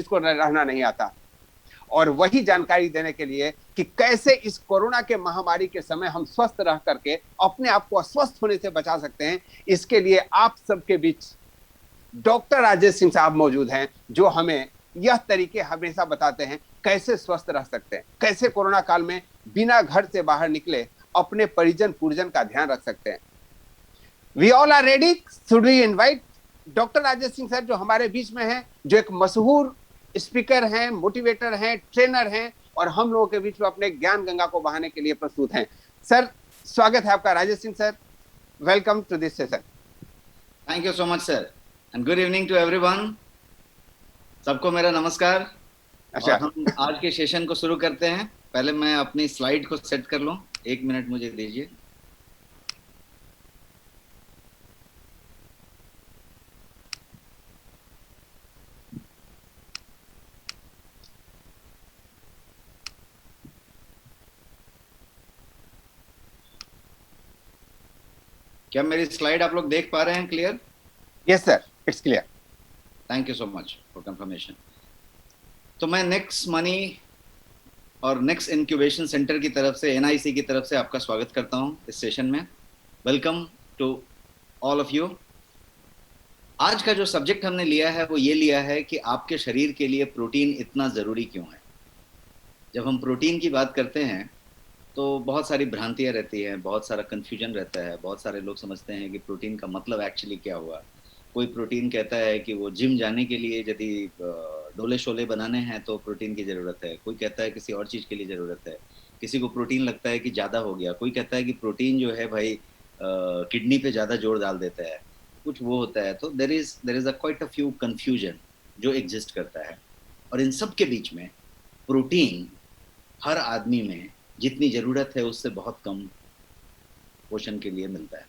इसको रहना नहीं आता। और वही जानकारी देने के लिए कि कैसे इस कोरोना के महामारी के समय हम स्वस्थ रह करके अपने आप को अस्वस्थ होने से बचा सकते हैं, इसके लिए आप सबके बीच डॉक्टर राजेश सिंह साहब मौजूद हैं, जो हमें यह तरीके हमेशा बताते हैं कैसे स्वस्थ रह सकते हैं, कैसे कोरोना काल में बिना घर से बाहर निकले अपने परिजन पुरजन का ध्यान रख सकते हैं। We all are ready, should we invite doctor Rajesh Singh sir, जो हमारे बीच में हैं, जो एक मशहूर स्पीकर हैं, मोटिवेटर हैं, ट्रेनर हैं, और हम लोगों के बीच में अपने ज्ञान गंगा को बहाने के लिए प्रस्तुत हैं। सर, स्वागत है आपका। Rajesh Singh sir, welcome to this session. Thank you so much sir, and good evening to everyone. सबको मेरा नमस्कार। अच्छा, और हम आज के सेशन को शुरू करते हैं। पहले मैं अपनी स्लाइड को सेट कर लूं, 1 मिनट मुझे दीजिए। क्या मेरी स्लाइड आप लोग देख पा रहे हैं clear? Yes sir, it's clear. Thank you so much for confirmation. तो मैं नेक्स्ट मनी और नेक्स्ट इंक्यूबेशन सेंटर की तरफ से, एनआईसी की तरफ से आपका स्वागत करता हूं इस सेशन में। Welcome to all of you. आज का जो सब्जेक्ट हमने लिया है वो ये लिया है कि आपके शरीर के लिए प्रोटीन इतना ज़रूरी क्यों है। जब हम प्रोटीन की बात करते हैं तो बहुत सारी भ्रांतियाँ रहती हैं, बहुत सारा कन्फ्यूजन रहता है। बहुत सारे लोग समझते हैं कि प्रोटीन का मतलब एक्चुअली क्या हुआ। कोई प्रोटीन कहता है कि वो जिम जाने के लिए यदि डोले शोले बनाने हैं तो प्रोटीन की ज़रूरत है। कोई कहता है किसी और चीज़ के लिए ज़रूरत है। किसी को प्रोटीन लगता है कि ज़्यादा हो गया। कोई कहता है कि प्रोटीन जो है भाई किडनी पे ज़्यादा जोर डाल देता है, कुछ वो होता है। तो there is a quite a few confusion जो एग्जिस्ट करता है। और इन सब के बीच में प्रोटीन हर आदमी में जितनी ज़रूरत है उससे बहुत कम पोषण के लिए मिलता है,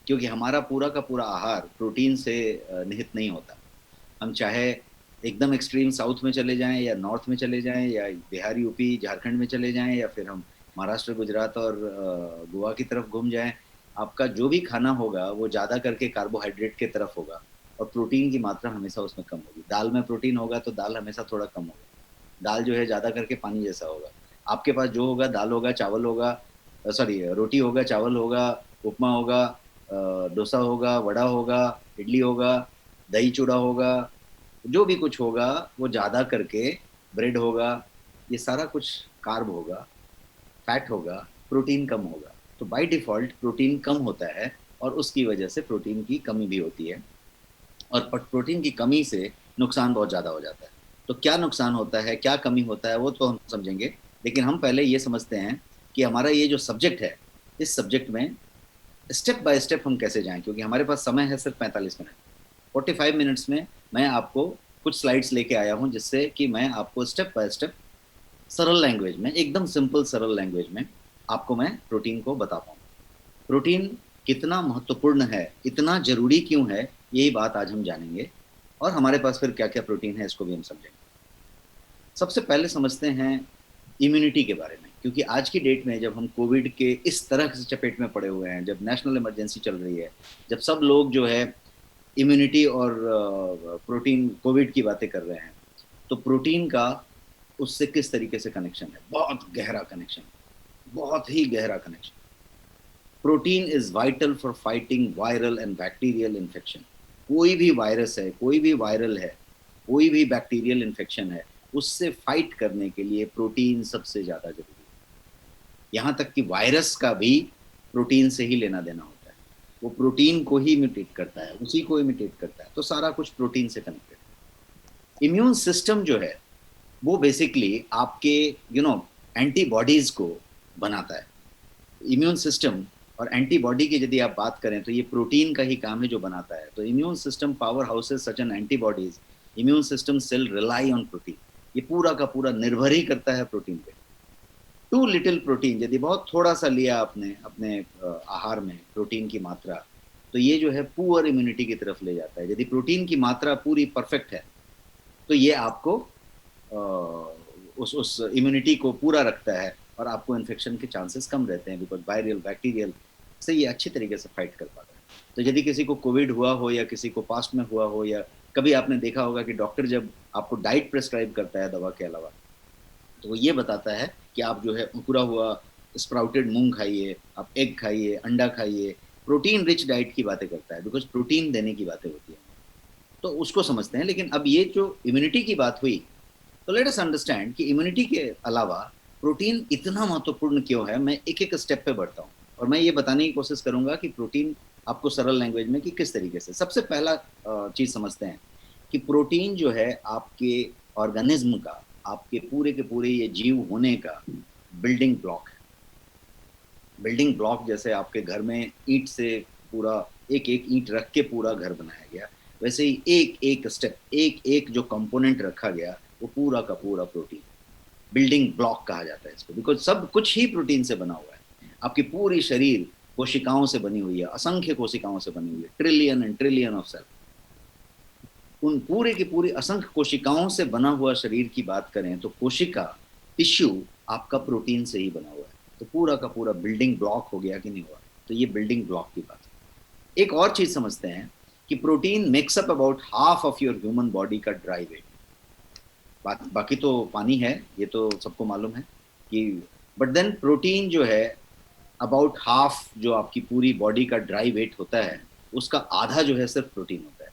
क्योंकि हमारा पूरा का पूरा आहार प्रोटीन से निहित नहीं होता। हम चाहे एकदम एक्सट्रीम साउथ में चले जाएं या नॉर्थ में चले जाएं या बिहार यूपी झारखंड में चले जाएं या फिर हम महाराष्ट्र गुजरात और गोवा की तरफ घूम जाएं, आपका जो भी खाना होगा वो ज़्यादा करके कार्बोहाइड्रेट के तरफ होगा और प्रोटीन की मात्रा हमेशा उसमें कम होगी। दाल में प्रोटीन होगा तो दाल हमेशा थोड़ा कम होगा। दाल जो है ज़्यादा करके पानी जैसा होगा। आपके पास जो होगा दाल होगा, चावल होगा, सॉरी रोटी होगा, चावल होगा, उपमा होगा, डोसा होगा, वड़ा होगा, इडली होगा, दही चूड़ा होगा, जो भी कुछ होगा वो ज़्यादा करके ब्रेड होगा। ये सारा कुछ कार्ब होगा, फैट होगा, प्रोटीन कम होगा। तो बाय डिफ़ॉल्ट प्रोटीन कम होता है और उसकी वजह से प्रोटीन की कमी भी होती है। और प्रोटीन की कमी से नुकसान बहुत ज़्यादा हो जाता है। तो क्या नुकसान होता है, क्या कमी होता है, वो तो हम समझेंगे। लेकिन हम पहले ये समझते हैं कि हमारा ये जो सब्जेक्ट है, इस सब्जेक्ट में स्टेप बाय स्टेप हम कैसे जाएं, क्योंकि हमारे पास समय है सिर्फ 45 मिनट। 45 मिनट्स में मैं आपको कुछ स्लाइड्स लेके आया हूं जिससे कि मैं आपको स्टेप बाय स्टेप सरल लैंग्वेज में, एकदम सिंपल सरल लैंग्वेज में आपको मैं प्रोटीन को बता पाऊँ। प्रोटीन कितना महत्वपूर्ण है, इतना जरूरी क्यों है, यही बात आज हम जानेंगे। और हमारे पास फिर क्या क्या प्रोटीन है इसको भी हम समझेंगे। सबसे पहले समझते हैं इम्यूनिटी के बारे में, क्योंकि आज की डेट में जब हम कोविड के इस तरह से चपेट में पड़े हुए हैं, जब नेशनल इमरजेंसी चल रही है, जब सब लोग जो है इम्यूनिटी और प्रोटीन कोविड की बातें कर रहे हैं, तो प्रोटीन का उससे किस तरीके से कनेक्शन है? बहुत गहरा कनेक्शन, बहुत ही गहरा connection. Protein is vital for fighting viral and bacterial infection. कोई भी वायरस है, कोई भी वायरल है, कोई भी बैक्टीरियल इन्फेक्शन है, उससे फाइट करने के लिए प्रोटीन सबसे ज़्यादा जरूरी है। यहाँ तक कि वायरस का भी प्रोटीन से ही लेना देना होता है। वो प्रोटीन को ही इमिटेट करता है, उसी को इमिटेट करता है। तो सारा कुछ प्रोटीन से कनेक्टेड है। इम्यून सिस्टम जो है वो बेसिकली आपके एंटीबॉडीज को बनाता है। इम्यून सिस्टम और एंटीबॉडी की यदि आप बात करें तो ये प्रोटीन का ही काम है जो बनाता है। तो immune system power houses such an antibodies, immune system cell rely on protein. ये पूरा का पूरा निर्भर ही करता है प्रोटीन पे। टू लिटिल प्रोटीन, यदि बहुत थोड़ा सा लिया आपने अपने आहार में प्रोटीन की मात्रा, तो ये जो है पुअर इम्यूनिटी की तरफ ले जाता है। यदि प्रोटीन की मात्रा पूरी परफेक्ट है तो ये आपको उस इम्यूनिटी को पूरा रखता है और आपको इन्फेक्शन के चांसेस कम रहते हैं, बिकॉज वायरल बैक्टीरियल से ये अच्छी तरीके से फाइट कर पाता है। तो यदि किसी को कोविड हुआ हो या किसी को पास्ट में हुआ हो या कभी आपने देखा होगा कि डॉक्टर जब आपको डाइट प्रेस्क्राइब करता है दवा के अलावा, तो वो ये बताता है कि आप जो है अंकुरा हुआ स्प्राउटेड मूंग खाइए, आप एग खाइए, अंडा खाइए, प्रोटीन रिच डाइट की बातें करता है, बिकॉज प्रोटीन देने की बातें होती है, तो उसको समझते हैं। लेकिन अब ये जो इम्यूनिटी की बात हुई, तो लेट अस अंडरस्टैंड कि इम्यूनिटी के अलावा प्रोटीन इतना महत्वपूर्ण क्यों है। मैं एक एक स्टेप पे बढ़ता हूँ और मैं ये बताने की कोशिश करूंगा कि प्रोटीन आपको सरल लैंग्वेज में कि किस तरीके से। सबसे पहला चीज समझते हैं कि प्रोटीन जो है आपके ऑर्गेनिज्म का, आपके पूरे के पूरे ये जीव होने का बिल्डिंग ब्लॉक है। बिल्डिंग ब्लॉक जैसे आपके घर में ईंट से पूरा एक एक ईंट रख के पूरा घर बनाया गया, वैसे ही एक एक स्टेप, एक एक जो कंपोनेंट रखा गया वो पूरा का पूरा प्रोटीन, बिल्डिंग ब्लॉक कहा जाता है इसको, बिकॉज सब कुछ ही प्रोटीन से बना हुआ है। आपकी पूरी शरीर कोशिकाओं से बनी हुई है, असंख्य कोशिकाओं से बनी हुई है, trillion and trillion of cell. उन पूरे की पूरी असंख्य कोशिकाओं से बना हुआ शरीर की बात करें तो कोशिका, टिश्यू आपका प्रोटीन से ही बना हुआ है। तो पूरा का पूरा बिल्डिंग ब्लॉक हो गया कि नहीं हुआ, तो ये बिल्डिंग ब्लॉक की बात है। एक और चीज समझते हैं कि protein makes up about half of your human body का ड्राई वेट। बाकी तो पानी है, ये तो सबको मालूम है कि, बट देन प्रोटीन जो है अबाउट हाफ जो आपकी पूरी बॉडी का ड्राई वेट होता है, उसका आधा जो है सिर्फ प्रोटीन होता है।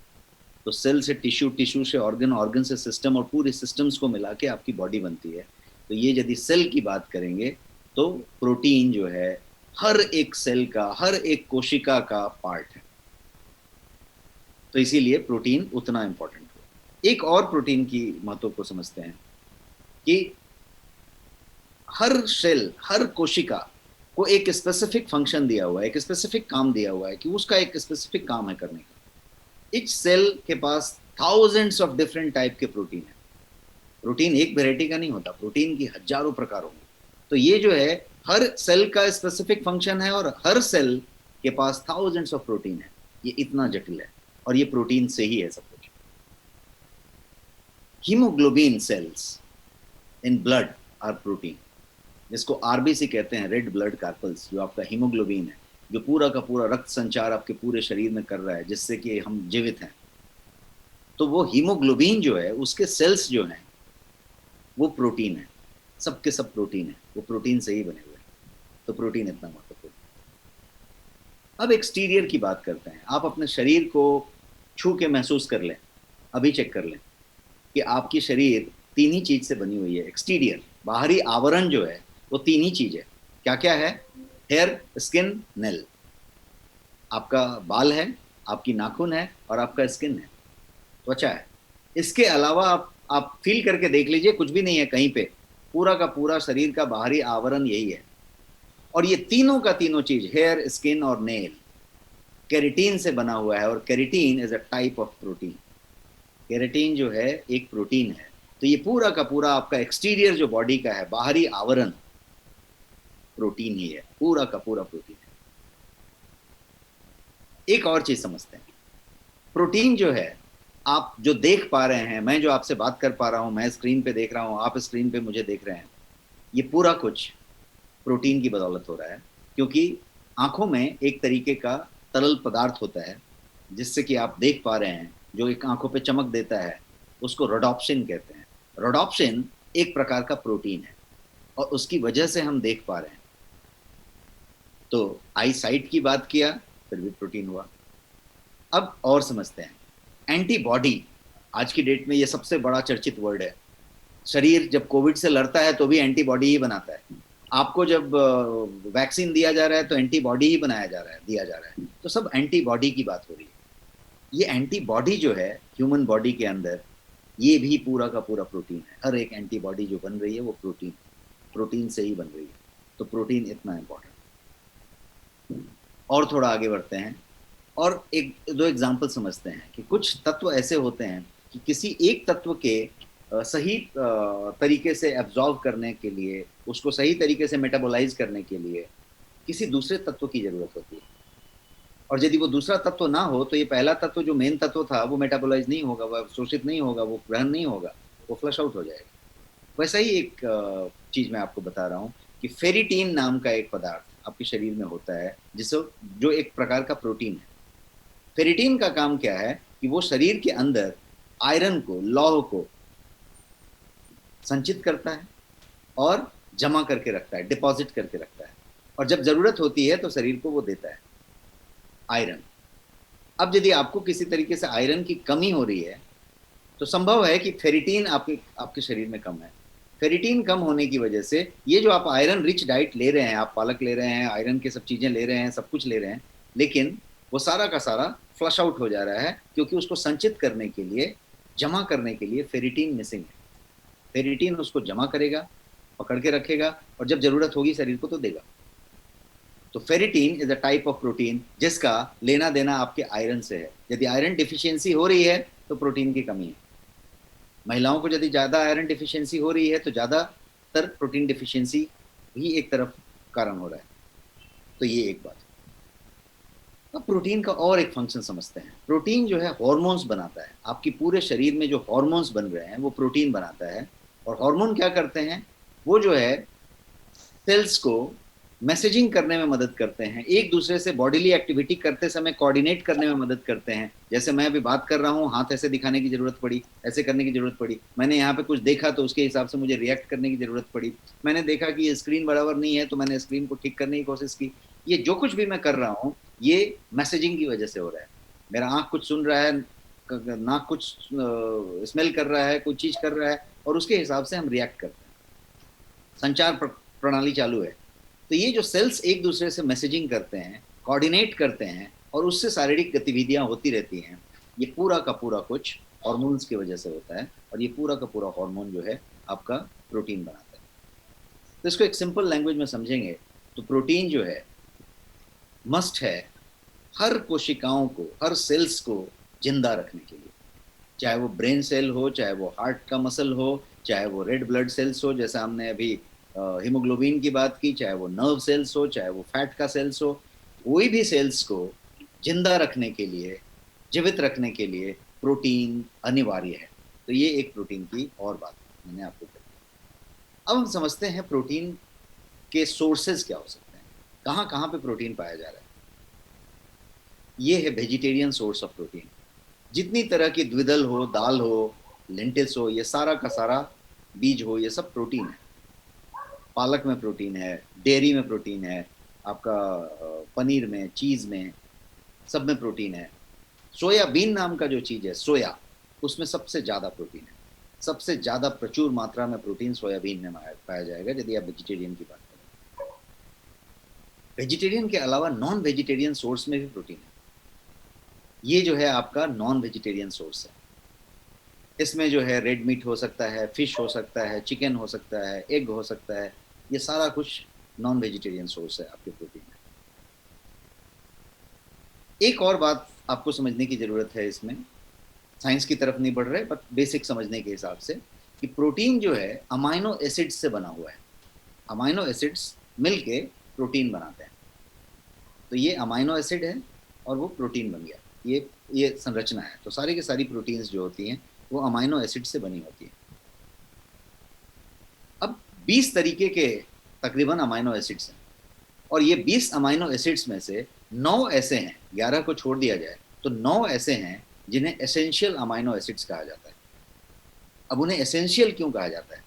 तो सेल से टिश्यू, टिश्यू से ऑर्गन, ऑर्गन से सिस्टम, और पूरे सिस्टम्स को मिला के आपकी बॉडी बनती है। तो ये यदि सेल की बात करेंगे तो प्रोटीन जो है हर एक सेल का, हर एक कोशिका का पार्ट है। तो इसीलिए प्रोटीन उतना इंपॉर्टेंट है। एक और प्रोटीन की महत्व को समझते हैं कि हर सेल, हर कोशिका को एक स्पेसिफिक फंक्शन दिया हुआ है, एक स्पेसिफिक काम दिया हुआ है कि उसका एक स्पेसिफिक काम है करने का। इच सेल के पास थाउजेंड्स ऑफ डिफरेंट टाइप के प्रोटीन है। प्रोटीन एक वेराइटी का नहीं होता, प्रोटीन की हजारों प्रकार होंगे। तो ये जो है हर सेल का स्पेसिफिक फंक्शन है और हर सेल के पास थाउजेंड्स ऑफ प्रोटीन है। ये इतना जटिल है और ये प्रोटीन से ही है सब कुछ। Haemoglobin cells in blood are protein, जिसको आरबीसी कहते हैं, रेड ब्लड कार्पल्स, जो आपका हीमोग्लोबिन है, जो पूरा का पूरा रक्त संचार आपके पूरे शरीर में कर रहा है जिससे कि हम जीवित हैं। तो वो हीमोग्लोबिन जो है उसके सेल्स जो हैं वो प्रोटीन है, सब के सब प्रोटीन है, वो प्रोटीन से ही बने हुए हैं। तो प्रोटीन इतना महत्वपूर्ण। अब एक्सटीरियर की बात करते हैं। आप अपने शरीर को छू के महसूस कर लें, अभी चेक कर लें कि आपकी शरीर तीन ही चीज से बनी हुई है। एक्सटीरियर, बाहरी आवरण जो है वो तीन ही चीज है। क्या क्या है? Hair, skin, nail. आपका बाल है, आपकी नाखून है और आपका स्किन है, त्वचा है। इसके अलावा आप फील करके देख लीजिए, कुछ भी नहीं है कहीं पे। पूरा का पूरा शरीर का बाहरी आवरण यही है। और ये तीनों का तीनों चीज, हेयर, स्किन और नेल, केराटिन से बना हुआ है। और keratin is a type of protein. Keratin जो है एक प्रोटीन है। तो ये पूरा का पूरा आपका एक्सटीरियर जो बॉडी का है, बाहरी आवरण, प्रोटीन ही है, पूरा का पूरा प्रोटीन है। एक और चीज समझते हैं, प्रोटीन जो है आप जो देख पा रहे हैं, मैं जो आपसे बात कर पा रहा हूं, मैं स्क्रीन पे देख रहा हूं, आप स्क्रीन पे मुझे देख रहे हैं, ये पूरा कुछ प्रोटीन की बदौलत हो रहा है। क्योंकि आंखों में एक तरीके का तरल पदार्थ होता है जिससे कि आप देख पा रहे हैं, जो एक आंखों पे चमक देता है, उसको रोडोप्सिन कहते हैं। रोडोप्सिन एक प्रकार का प्रोटीन है और उसकी वजह से हम देख पा रहे हैं। तो आई साइट की बात किया, फिर भी प्रोटीन हुआ। अब और समझते हैं, एंटीबॉडी आज की डेट में ये सबसे बड़ा चर्चित वर्ड है। शरीर जब कोविड से लड़ता है तो भी एंटीबॉडी ही बनाता है। आपको जब वैक्सीन दिया जा रहा है तो एंटीबॉडी ही बनाया जा रहा है, दिया जा रहा है। तो सब एंटीबॉडी की बात हो रही है। ये एंटीबॉडी जो है ह्यूमन बॉडी के अंदर, ये भी पूरा का पूरा प्रोटीन है। हर एक एंटीबॉडी जो बन रही है वो प्रोटीन से ही बन रही है। तो प्रोटीन इतना इंपॉर्टेंट। और थोड़ा आगे बढ़ते हैं और एक दो एग्जाम्पल समझते हैं कि कुछ तत्व ऐसे होते हैं कि किसी एक तत्व के सही तरीके से एब्जॉर्व करने के लिए, उसको सही तरीके से मेटाबोलाइज करने के लिए किसी दूसरे तत्व की जरूरत होती है। और यदि वो दूसरा तत्व ना हो तो ये पहला तत्व जो मेन तत्व था वो मेटाबोलाइज नहीं होगा, वो शोषित नहीं होगा, वो ग्रहण नहीं होगा, वो फ्लश आउट हो जाएगा। वैसा ही एक चीज मैं आपको बता रहा हूँ कि फेरिटीन नाम का एक पदार्थ आपके शरीर में होता है, जो एक प्रकार का प्रोटीन है। फेरिटीन का काम क्या है कि वो शरीर के अंदर आयरन को, लौह को संचित करता है और जमा करके रखता है, डिपॉजिट करके रखता है, और जब जरूरत होती है तो शरीर को वो देता है, आयरन। अब यदि आपको किसी तरीके से आयरन की कमी हो रही है तो संभव है कि फेरिटीन आपके आपके शरीर में कम है। फेरिटीन कम होने की वजह से ये जो आप आयरन रिच डाइट ले रहे हैं, आप पालक ले रहे हैं, आयरन की सब चीजें ले रहे हैं, सब कुछ ले रहे हैं, लेकिन वो सारा का सारा फ्लश आउट हो जा रहा है, क्योंकि उसको संचित करने के लिए, जमा करने के लिए फेरिटीन मिसिंग है। फेरिटीन उसको जमा करेगा, पकड़ के रखेगा, और जब जरूरत होगी शरीर को तो देगा। तो ferritin is a type of protein जिसका लेना देना आपके आयरन से है। यदि आयरन डिफिशियंसी हो रही है तो प्रोटीन की कमी है। महिलाओं को यदि ज्यादा आयरन डिफिशियंसी हो रही है तो ज्यादातर प्रोटीन डिफिशियंसी भी एक तरफ कारण हो रहा है। तो ये एक बात। अब प्रोटीन का और एक फंक्शन समझते हैं। प्रोटीन जो है हार्मोन्स बनाता है। आपकी पूरे शरीर में जो हार्मोन्स बन रहे हैं वो प्रोटीन बनाता है। और हार्मोन क्या करते हैं, वो जो है सेल्स को मैसेजिंग करने में मदद करते हैं, एक दूसरे से बॉडीली एक्टिविटी करते समय कोऑर्डिनेट करने में मदद करते हैं। जैसे मैं अभी बात कर रहा हूँ, हाथ ऐसे दिखाने की जरूरत पड़ी, ऐसे करने की जरूरत पड़ी, मैंने यहाँ पे कुछ देखा तो उसके हिसाब से मुझे रिएक्ट करने की जरूरत पड़ी, मैंने देखा कि ये स्क्रीन बराबर नहीं है तो मैंने स्क्रीन को ठीक करने की कोशिश की। ये जो कुछ भी मैं कर रहा हूँ ये मैसेजिंग की वजह से हो रहा है। मेरा आँख कुछ सुन रहा है, नाक कुछ स्मेल कर रहा है, कोई चीज कर रहा है, और उसके हिसाब से हम रिएक्ट करते हैं। संचार प्रणाली चालू है। तो ये जो सेल्स एक दूसरे से मैसेजिंग करते हैं, कोऑर्डिनेट करते हैं, और उससे शारीरिक गतिविधियां होती रहती हैं, ये पूरा का पूरा कुछ हार्मोन्स की वजह से होता है। और ये पूरा का पूरा हार्मोन जो है आपका प्रोटीन बनाता है। तो इसको एक सिंपल लैंग्वेज में समझेंगे तो प्रोटीन जो है मस्ट है हर कोशिकाओं को, हर सेल्स को जिंदा रखने के लिए। चाहे वो ब्रेन सेल हो, चाहे वो हार्ट का मसल हो, चाहे वो रेड ब्लड सेल्स हो, जैसे हमने अभी हीमोग्लोबिन की बात की, चाहे वो नर्व सेल्स हो, चाहे वो फैट का सेल्स हो, कोई भी सेल्स को जिंदा रखने के लिए, जीवित रखने के लिए प्रोटीन अनिवार्य है। तो ये एक प्रोटीन की और बात मैंने आपको कही। अब हम समझते हैं प्रोटीन के सोर्सेज क्या हो सकते हैं, कहाँ कहाँ पे प्रोटीन पाया जा रहा है। ये है वेजिटेरियन सोर्स ऑफ प्रोटीन। जितनी तरह की द्विदल हो, दाल हो, लेंटिल्स हो, ये सारा का सारा, बीज हो, ये सब प्रोटीन है। पालक में प्रोटीन है, डेयरी में प्रोटीन है, आपका पनीर में, चीज में, सब में प्रोटीन है। सोयाबीन नाम का जो चीज है सोया, उसमें सबसे ज्यादा प्रोटीन है। सबसे ज्यादा प्रचुर मात्रा में प्रोटीन सोयाबीन में पाया जाएगा यदि आप वेजिटेरियन की बात करें। वेजिटेरियन के अलावा नॉन वेजिटेरियन सोर्स में भी प्रोटीन है। ये जो है आपका नॉन वेजिटेरियन सोर्स है। इसमें जो है रेड मीट हो सकता है, फिश हो सकता है, चिकन हो सकता है, एग हो सकता है, ये सारा कुछ नॉन वेजिटेरियन सोर्स है आपके प्रोटीन में। एक और बात आपको समझने की जरूरत है, इसमें साइंस की तरफ नहीं बढ़ रहे बट बेसिक समझने के हिसाब से, कि प्रोटीन जो है अमाइनो एसिड्स से बना हुआ है। अमाइनो एसिड्स मिलके प्रोटीन बनाते हैं। तो ये अमाइनो एसिड है और वो प्रोटीन बन गया। ये संरचना है। तो सारी की सारी प्रोटीन्स जो होती हैं वो अमाइनो एसिड से बनी होती है। अब 20 तरीके के तकरीबन अमाइनो एसिड्स हैं, और ये 20 अमाइनो एसिड्स में से 9 ऐसे हैं, 11 को छोड़ दिया जाए तो 9 ऐसे हैं जिन्हें एसेंशियल अमाइनो एसिड्स कहा जाता है। अब उन्हें एसेंशियल क्यों कहा जाता है?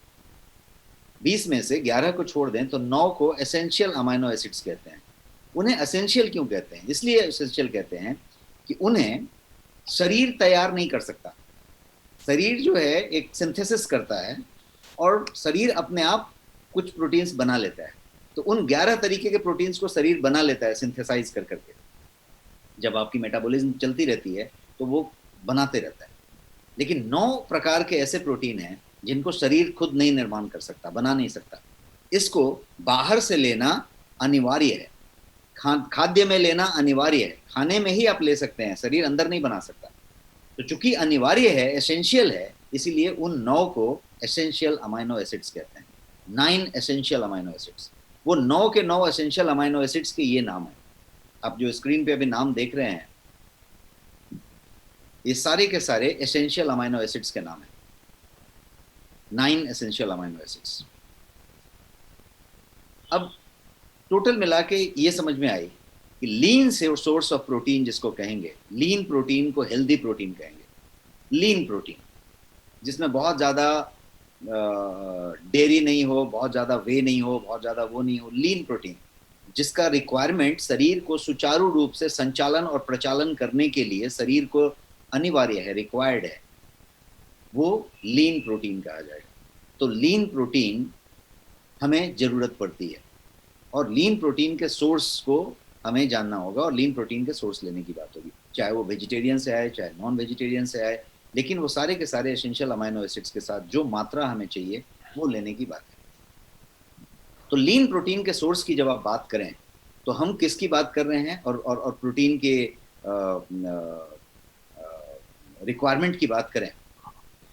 20 में से 11 को छोड़ दें तो 9 को एसेंशियल अमाइनो एसिड्स कहते हैं। उन्हें एसेंशियल क्यों कहते हैं? इसलिए एसेंशियल कहते हैं कि उन्हें शरीर तैयार नहीं कर सकता। शरीर जो है एक सिंथेसिस करता है और शरीर अपने आप कुछ प्रोटीन्स बना लेता है। तो उन 11 तरीके के प्रोटीन्स को शरीर बना लेता है सिंथेसाइज कर करके। जब आपकी मेटाबॉलिज्म चलती रहती है तो वो बनाते रहता है। लेकिन 9 प्रकार के ऐसे प्रोटीन हैं जिनको शरीर खुद नहीं निर्माण कर सकता, बना नहीं सकता। इसको बाहर से लेना अनिवार्य है, खाद्य में लेना अनिवार्य है। खाने में ही आप ले सकते हैं, शरीर अंदर नहीं बना सकता। तो चूंकि अनिवार्य है, एसेंशियल है, इसीलिए उन 9 को एसेंशियल अमाइनो एसिड्स कहते हैं। 9 एसेंशियल अमाइनो एसिड्स। वो 9 के 9 एसेंशियल अमाइनो एसिड्स के ये नाम है। आप जो स्क्रीन पे अभी नाम देख रहे हैं, ये सारे के सारे एसेंशियल अमाइनो एसिड्स के नाम है। 9 एसेंशियल अमाइनो एसिड्स। अब टोटल मिला के ये समझ में आई कि लीन सोर्स ऑफ प्रोटीन जिसको कहेंगे, लीन प्रोटीन को हेल्दी प्रोटीन कहेंगे। लीन प्रोटीन, जिसमें बहुत ज़्यादा डेयरी नहीं हो, बहुत ज़्यादा वे नहीं हो, बहुत ज़्यादा वो नहीं हो, लीन प्रोटीन, जिसका रिक्वायरमेंट शरीर को सुचारू रूप से संचालन और प्रचालन करने के लिए शरीर को अनिवार्य है, रिक्वायर्ड है, वो लीन प्रोटीन कहा जाएगा। तो लीन प्रोटीन हमें जरूरत पड़ती है, और लीन प्रोटीन के सोर्स को हमें जानना होगा, और लीन प्रोटीन के सोर्स लेने की बात होगी, चाहे वो वेजिटेरियन से आए चाहे नॉन वेजिटेरियन से आए, लेकिन वो सारे के सारे एसेंशियल अमाइनो एसिड्स के साथ जो मात्रा हमें चाहिए वो लेने की बात है। तो लीन प्रोटीन के सोर्स की जब आप बात करें तो हम किसकी बात कर रहे हैं, और प्रोटीन के रिक्वायरमेंट की बात करें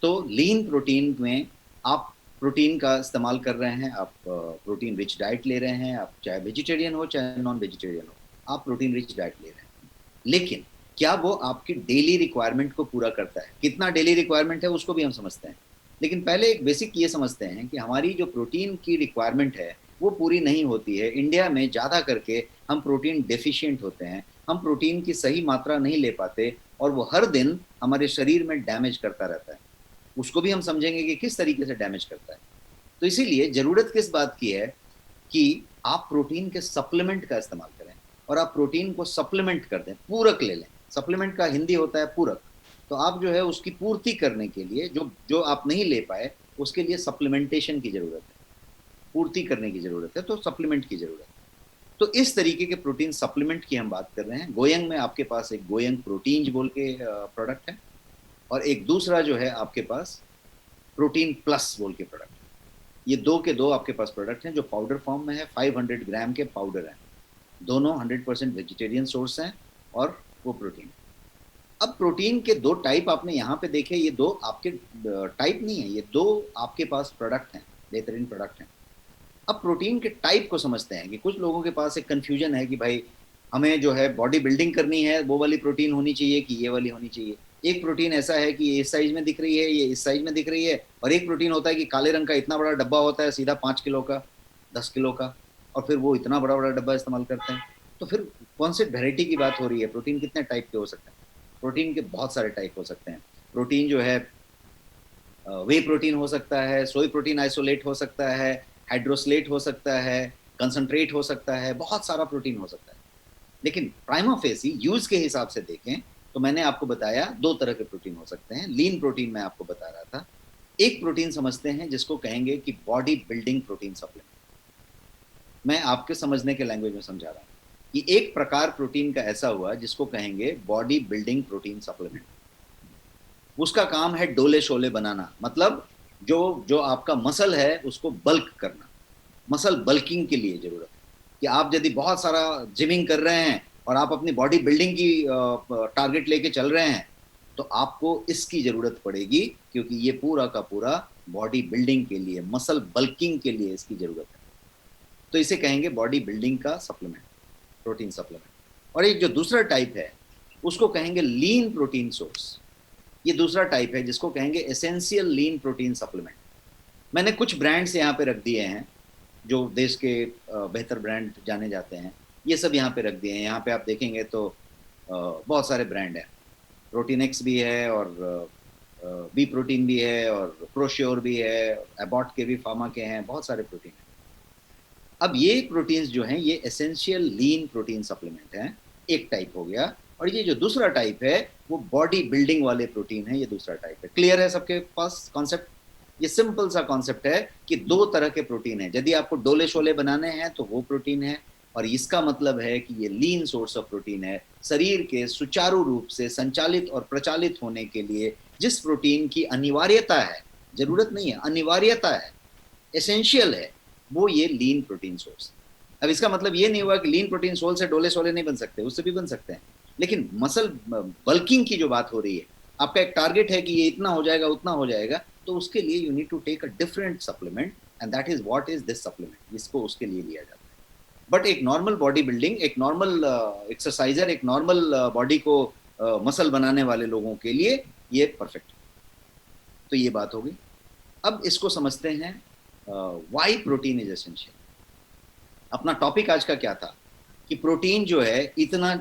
तो लीन प्रोटीन में आप प्रोटीन का इस्तेमाल कर रहे हैं, आप प्रोटीन रिच डाइट ले रहे हैं, आप चाहे वेजिटेरियन हो चाहे नॉन वेजिटेरियन हो, आप प्रोटीन रिच डाइट ले रहे हैं। लेकिन क्या वो आपकी डेली रिक्वायरमेंट को पूरा करता है? कितना डेली रिक्वायरमेंट है उसको भी हम समझते हैं, लेकिन पहले एक बेसिक ये समझते हैं कि हमारी जो प्रोटीन की रिक्वायरमेंट है वो पूरी नहीं होती है। इंडिया में ज़्यादा करके हम प्रोटीन डेफिशिएंट होते हैं, हम प्रोटीन की सही मात्रा नहीं ले पाते, और वो हर दिन हमारे शरीर में डैमेज करता रहता है। उसको भी हम समझेंगे कि किस तरीके से डैमेज करता है। तो इसीलिए ज़रूरत किस बात की है कि आप प्रोटीन के सप्लीमेंट का इस्तेमाल करें, और आप प्रोटीन को सप्लीमेंट कर दें, पूरक ले लें। सप्लीमेंट का हिंदी होता है पूरक। तो आप जो है उसकी पूर्ति करने के लिए जो जो आप नहीं ले पाए उसके लिए सप्लीमेंटेशन की ज़रूरत है, पूर्ति करने की ज़रूरत है, तो सप्लीमेंट की ज़रूरत है। तो इस तरीके के प्रोटीन सप्लीमेंट की हम बात कर रहे हैं। गोयंग में आपके पास एक गोयंग प्रोटीन बोल के प्रोडक्ट है, और एक दूसरा जो है आपके पास प्रोटीन प्लस बोल के प्रोडक्ट है। ये दो के दो आपके पास प्रोडक्ट हैं जो पाउडर फॉर्म में है, 500 ग्राम के पाउडर हैं, दोनों 100% वेजिटेरियन सोर्स हैं, और वो प्रोटीन। अब प्रोटीन के दो टाइप आपने यहाँ पे देखे, ये दो आपके टाइप नहीं है, ये दो आपके पास प्रोडक्ट हैं, बेहतरीन प्रोडक्ट हैं। अब प्रोटीन के टाइप को समझते हैं कि कुछ लोगों के पास एक कंफ्यूजन है कि भाई हमें जो है बॉडी बिल्डिंग करनी है, वो वाली प्रोटीन होनी चाहिए कि ये वाली होनी चाहिए। एक प्रोटीन ऐसा है कि ये इस साइज में दिख रही है, ये इस साइज में दिख रही है, और एक प्रोटीन होता है कि काले रंग का इतना बड़ा डब्बा होता है, सीधा 5 किलो का, 10 किलो का, और फिर वो इतना बड़ा बड़ा डब्बा इस्तेमाल करते हैं। तो फिर कौन सी वेराइटी की बात हो रही है? प्रोटीन कितने टाइप के हो सकते हैं? प्रोटीन के बहुत सारे टाइप हो सकते हैं। प्रोटीन जो है वे प्रोटीन हो सकता है, सोई प्रोटीन आइसोलेट हो सकता है, हाइड्रोसलेट हो सकता है, कंसंट्रेट हो सकता है, बहुत सारा प्रोटीन हो सकता है। लेकिन प्राइमा फेसी यूज के हिसाब से देखें तो मैंने आपको बताया दो तरह के प्रोटीन हो सकते हैं। लीन प्रोटीन मैं आपको बता रहा था। एक प्रोटीन समझते हैं जिसको कहेंगे कि बॉडी बिल्डिंग प्रोटीन सप्लीमेंट। मैं आपके समझने के लैंग्वेज में समझा रहा हूँ कि एक प्रकार प्रोटीन का ऐसा हुआ जिसको कहेंगे बॉडी बिल्डिंग प्रोटीन सप्लीमेंट। उसका काम है डोले शोले बनाना, मतलब जो जो आपका मसल है उसको बल्क करना, मसल बल्किंग के लिए जरूरत है कि आप यदि बहुत सारा जिमिंग कर रहे हैं और आप अपनी बॉडी बिल्डिंग की टारगेट लेके चल रहे हैं तो आपको इसकी जरूरत पड़ेगी, क्योंकि ये पूरा का पूरा बॉडी बिल्डिंग के लिए, मसल बल्किंग के लिए इसकी जरूरत है। तो इसे कहेंगे बॉडी बिल्डिंग का सप्लीमेंट, प्रोटीन सप्लीमेंट। और एक जो दूसरा टाइप है उसको कहेंगे लीन प्रोटीन सोर्स। ये दूसरा टाइप है जिसको कहेंगे एसेंशियल लीन प्रोटीन सप्लीमेंट। मैंने कुछ ब्रांड्स यहाँ पे रख दिए हैं जो देश के बेहतर ब्रांड जाने जाते हैं, ये सब यहाँ पे रख दिए हैं। यहाँ पे आप देखेंगे तो बहुत सारे ब्रांड हैं, प्रोटीन एक्स भी है, और बी प्रोटीन भी है, और प्रोश्योर भी है, एबॉट के भी, फार्मा के हैं, बहुत सारे प्रोटीन हैं। अब ये प्रोटीन्स जो हैं ये एसेंशियल लीन प्रोटीन सप्लीमेंट हैं, एक टाइप हो गया। और ये जो दूसरा टाइप है वो बॉडी बिल्डिंग वाले प्रोटीन है, ये दूसरा टाइप है। क्लियर है सबके पास कॉन्सेप्ट? ये सिंपल सा कॉन्सेप्ट है कि दो तरह के प्रोटीन है। यदि आपको डोले शोले बनाने हैं तो वो प्रोटीन है, और इसका मतलब है कि ये लीन सोर्स ऑफ प्रोटीन है। शरीर के सुचारू रूप से संचालित और प्रचालित होने के लिए जिस प्रोटीन की अनिवार्यता है, जरूरत नहीं है, अनिवार्यता है, एसेंशियल है, वो ये लीन प्रोटीन सोर्स। अब इसका मतलब ये नहीं हुआ कि लीन प्रोटीन सोर्स से डोले शोले नहीं बन सकते, उससे भी बन सकते हैं। लेकिन मसल बल्किंग की जो बात हो रही है, आपका एक टारगेट है कि ये इतना हो जाएगा, उतना हो जाएगा, तो उसके लिए you need to take a different supplement, and that is what is this supplement. इसको उसके लिए लिया जाता है। बट एक नॉर्मल बॉडी बिल्डिंग, एक नॉर्मल एक्सरसाइजर, एक नॉर्मल बॉडी को मसल बनाने वाले लोगों के लिए ये परफेक्ट है। तो ये बात होगी। अब इसको समझते हैं व्हाई प्रोटीन इज एसेंशियल। अपना टॉपिक आज का क्या था कि प्रोटीन जो है इतना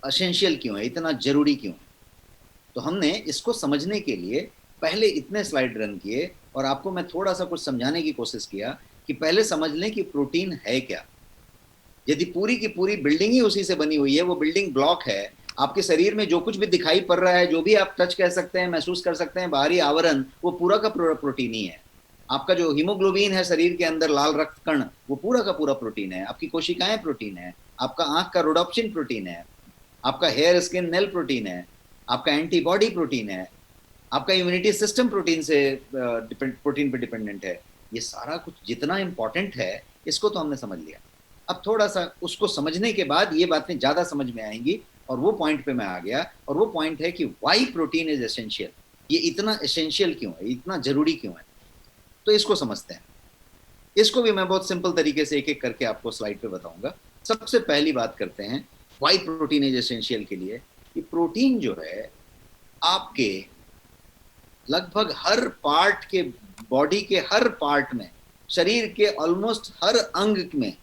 एसेंशियल क्यों है, इतना जरूरी क्यों है। तो हमने इसको समझने के लिए पहले इतने स्लाइड रन किए और आपको मैं थोड़ा सा कुछ समझाने की कोशिश किया कि पहले समझ लें कि प्रोटीन है क्या। यदि पूरी की पूरी बिल्डिंग ही उसी से बनी हुई है, वो बिल्डिंग ब्लॉक है, आपके शरीर में जो कुछ भी दिखाई पड़ रहा है, जो भी आप टच कह सकते हैं, महसूस कर सकते हैं, बाहरी आवरण, वो पूरा का पूरा प्रोटीन ही है। आपका जो हीमोग्लोबिन है शरीर के अंदर, लाल रक्त कण, वो पूरा का पूरा प्रोटीन है। आपकी कोशिकाएं प्रोटीन है, आपका आंख का रोडोप्सिन प्रोटीन है, आपका हेयर स्किन नेल प्रोटीन है, आपका एंटीबॉडी प्रोटीन है, आपका इम्यूनिटी सिस्टम प्रोटीन से प्रोटीन पे डिपेंडेंट है। ये सारा कुछ जितना इंपॉर्टेंट है, इसको तो हमने समझ लिया। अब थोड़ा सा उसको समझने के बाद ये बातें ज्यादा समझ में आएंगी और वो पॉइंट पे मैं आ गया, और वो पॉइंट है कि व्हाई प्रोटीन इज एसेंशियल। ये इतना एसेंशियल क्यों है, इतना जरूरी क्यों है, तो इसको समझते हैं। इसको भी मैं बहुत सिंपल तरीके से एक एक करके आपको स्लाइड पे बताऊंगा। सबसे पहली बात करते हैं व्हाई प्रोटीन इज एसेंशियल के लिए, कि प्रोटीन जो है आपके लगभग हर पार्ट के, बॉडी के हर पार्ट में, शरीर के ऑलमोस्ट हर अंग में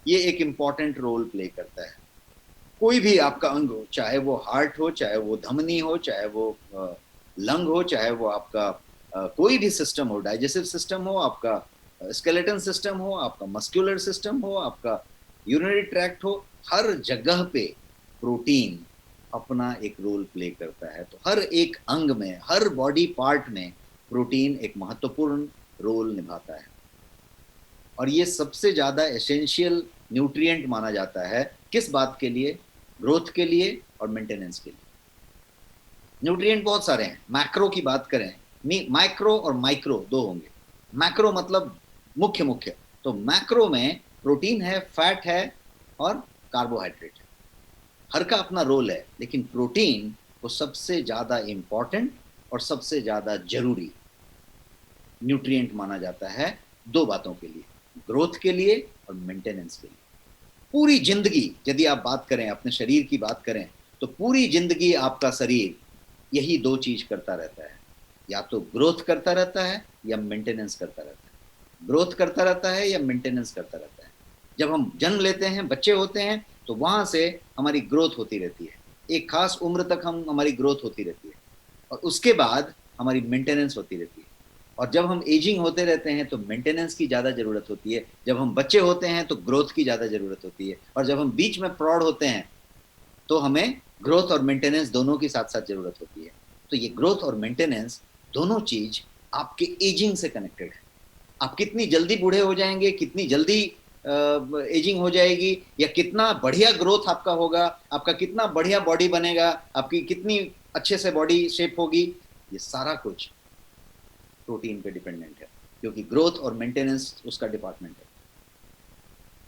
ये एक इंपॉर्टेंट रोल प्ले करता है। कोई भी आपका अंग हो, चाहे वो हार्ट हो, चाहे वो धमनी हो, चाहे वो लंग हो, चाहे वो आपका कोई भी सिस्टम हो, डाइजेस्टिव सिस्टम हो, आपका स्केलेटन सिस्टम हो, आपका मस्कुलर सिस्टम हो, आपका यूरिनरी ट्रैक्ट हो, हर जगह पे प्रोटीन अपना एक रोल प्ले करता है। तो हर एक अंग में, हर बॉडी पार्ट में प्रोटीन एक महत्वपूर्ण रोल निभाता है। और ये सबसे ज्यादा एसेंशियल न्यूट्रिएंट माना जाता है किस बात के लिए? ग्रोथ के लिए और मेंटेनेंस के लिए। न्यूट्रिएंट बहुत सारे हैं। मैक्रो की बात करें, माइक्रो और माइक्रो दो होंगे। मैक्रो मतलब मुख्य मुख्य, तो मैक्रो में प्रोटीन है, फैट है और कार्बोहाइड्रेट है। हर का अपना रोल है, लेकिन प्रोटीन को सबसे ज्यादा इंपॉर्टेंट और सबसे ज्यादा जरूरी न्यूट्रिएंट माना जाता है दो बातों के लिए, ग्रोथ के लिए और मेंटेनेंस के लिए। पूरी जिंदगी यदि आप बात करें, अपने शरीर की बात करें, तो पूरी जिंदगी आपका शरीर यही दो चीज करता रहता है, या तो ग्रोथ करता रहता है या मेंटेनेंस करता रहता है। ग्रोथ करता रहता है या मेंटेनेंस करता रहता है। जब हम जन्म लेते हैं, बच्चे होते हैं, तो वहां से हमारी ग्रोथ होती रहती है, एक खास उम्र तक हमारी ग्रोथ होती रहती है, और उसके बाद हमारी मेंटेनेंस होती रहती है। और जब हम एजिंग होते रहते हैं तो मेंटेनेंस की ज़्यादा ज़रूरत होती है। जब हम बच्चे होते हैं तो ग्रोथ की ज़्यादा ज़रूरत होती है, और जब हम बीच में प्रौढ़ होते हैं तो हमें ग्रोथ और मेंटेनेंस दोनों की साथ साथ ज़रूरत होती है। तो ये ग्रोथ और मेंटेनेंस दोनों चीज़ आपके एजिंग से कनेक्टेड है। आप कितनी जल्दी बूढ़े हो जाएंगे, कितनी जल्दी एजिंग हो जाएगी, या कितना बढ़िया ग्रोथ आपका होगा, आपका कितना बढ़िया बॉडी बनेगा, आपकी कितनी अच्छे से बॉडी शेप होगी, ये सारा कुछ प्रोटीन पे डिपेंडेंट है, क्योंकि ग्रोथ और मेंटेनेंस उसका डिपार्टमेंट है।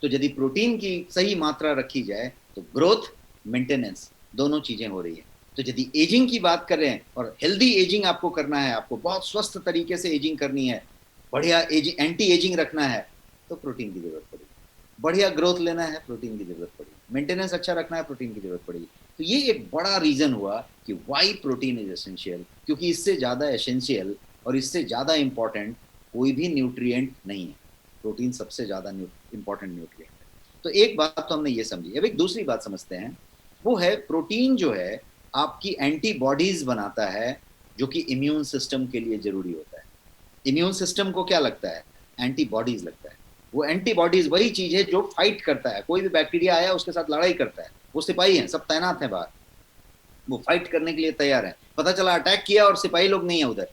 तो यदि प्रोटीन की सही मात्रा रखी जाए तो ग्रोथ, मेंटेनेंस दोनों चीजें हो रही है। तो यदि एजिंग की बात करें और हेल्दी एजिंग आपको करना है, आपको बहुत स्वस्थ तरीके से एजिंग करनी है, बढ़िया एजिंग, एंटी एजिंग रखना है, तो प्रोटीन की जरूरत पड़ेगी। बढ़िया ग्रोथ लेना है, प्रोटीन की जरूरत पड़ेगी। मेंटेनेंस अच्छा रखना है, प्रोटीन की जरूरत पड़ेगी। तो ये एक बड़ा रीजन हुआ कि व्हाई प्रोटीन इज एसेंशियल, क्योंकि इससे ज्यादा एसेंशियल और इससे ज्यादा इंपॉर्टेंट कोई भी न्यूट्रिएंट नहीं है। प्रोटीन सबसे ज्यादा इंपॉर्टेंट न्यूट्रिएंट है। तो एक बात तो हमने ये समझी। अब एक दूसरी बात समझते हैं, वो है प्रोटीन जो है आपकी एंटीबॉडीज बनाता है, जो कि इम्यून सिस्टम के लिए जरूरी होता है। इम्यून सिस्टम को क्या लगता है? एंटीबॉडीज लगता है। वो एंटीबॉडीज वही चीज है जो फाइट करता है। कोई भी बैक्टीरिया आया उसके साथ लड़ाई करता है, वो सिपाही हैं, सब तैनात हैं बाहर, वो फाइट करने के लिए तैयार है। पता चला अटैक किया और सिपाही लोग नहीं है उधर,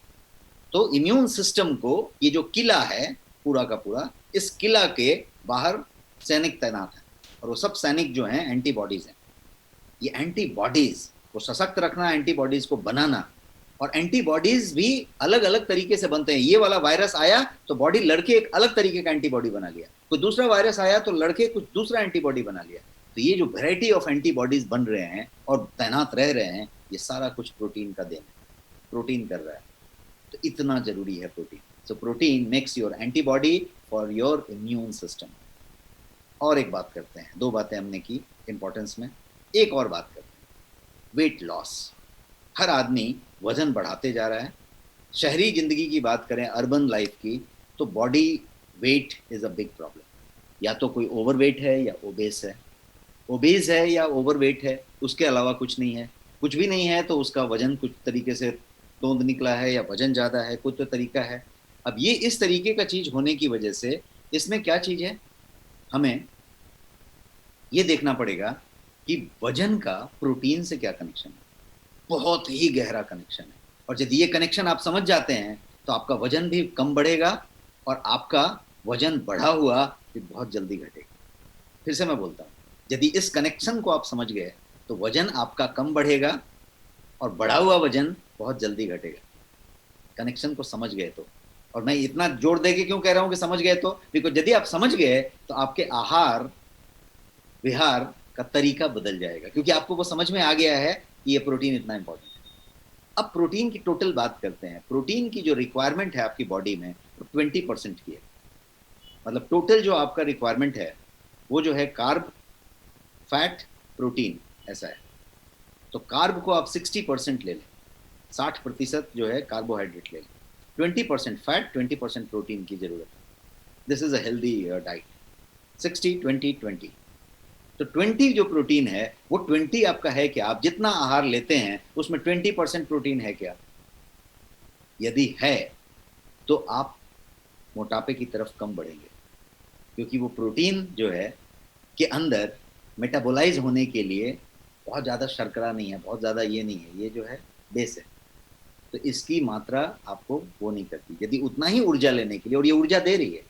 तो इम्यून सिस्टम को ये जो किला है पूरा का पूरा, इस किला के बाहर सैनिक तैनात हैं, और वो सब सैनिक जो हैं एंटीबॉडीज हैं। ये एंटीबॉडीज को सशक्त रखना, एंटीबॉडीज को बनाना, और एंटीबॉडीज भी अलग अलग तरीके से बनते हैं। ये वाला वायरस आया तो बॉडी लड़के एक अलग तरीके का एंटीबॉडी बना लिया, कोई दूसरा वायरस आया तो लड़के कुछ दूसरा एंटीबॉडी बना लिया। तो ये जो वेराइटी ऑफ एंटीबॉडीज बन रहे हैं और तैनात रह रहे हैं, ये सारा कुछ प्रोटीन का देन है, प्रोटीन कर रहा है। तो इतना जरूरी है protein. So protein makes your antibody for your immune system. और एक बात करते हैं, दो बातें हमने की इंपॉर्टेंस में, एक और बात करते हैं, वेट लॉस। हर आदमी वजन बढ़ाते जा रहा है। शहरी जिंदगी की बात करें, अर्बन लाइफ की, तो body weight is a big problem. या तो कोई ओवरवेट है या ओबेस है, ओबेस है या ओवरवेट है, उसके अलावा कुछ नहीं है। कुछ भी नहीं है तो उसका वजन कुछ तरीके से तोंद निकला है या वजन ज्यादा है, कुछ तो तरीका है। अब ये इस तरीके का चीज होने की वजह से इसमें क्या चीज है, हमें ये देखना पड़ेगा कि वजन का प्रोटीन से क्या कनेक्शन है। बहुत ही गहरा कनेक्शन है, और यदि ये कनेक्शन आप समझ जाते हैं तो आपका वजन भी कम बढ़ेगा और आपका वजन बढ़ा हुआ भी बहुत जल्दी घटेगा। फिर से मैं बोलता हूँ, यदि इस कनेक्शन को आप समझ गए तो वजन आपका कम बढ़ेगा और बढ़ा हुआ वजन बहुत जल्दी घटेगा, कनेक्शन को समझ गए तो। और मैं इतना जोर देके क्यों कह रहा हूं कि समझ गए तो, बिकॉज यदि आप समझ गए तो आपके आहार विहार का तरीका बदल जाएगा, क्योंकि आपको वो समझ में आ गया है कि ये प्रोटीन इतना इंपॉर्टेंट है। अब प्रोटीन की टोटल बात करते हैं। प्रोटीन की जो रिक्वायरमेंट है आपकी बॉडी में वो 20% की है। मतलब टोटल जो आपका रिक्वायरमेंट है वो जो है कार्ब, फैट, प्रोटीन, ऐसा है। तो कार्ब को आप 60% ले लें, 60% जो है कार्बोहाइड्रेट ले लें, 20% फैट, 20% प्रोटीन की जरूरत है। This is a healthy diet. 60-20-20। तो 20 जो प्रोटीन है वो 20 आपका है क्या? आप जितना आहार लेते हैं उसमें 20% प्रोटीन है क्या? यदि है तो आप मोटापे की तरफ कम बढ़ेंगे, क्योंकि वो प्रोटीन जो है के अंदर मेटाबोलाइज होने के लिए बहुत ज़्यादा शर्करा नहीं है, बहुत ज़्यादा ये नहीं है, ये जो है बेस है। तो इसकी मात्रा आपको वो नहीं करती। यदि उतना ही ऊर्जा लेने के लिए, और ये ऊर्जा दे रही है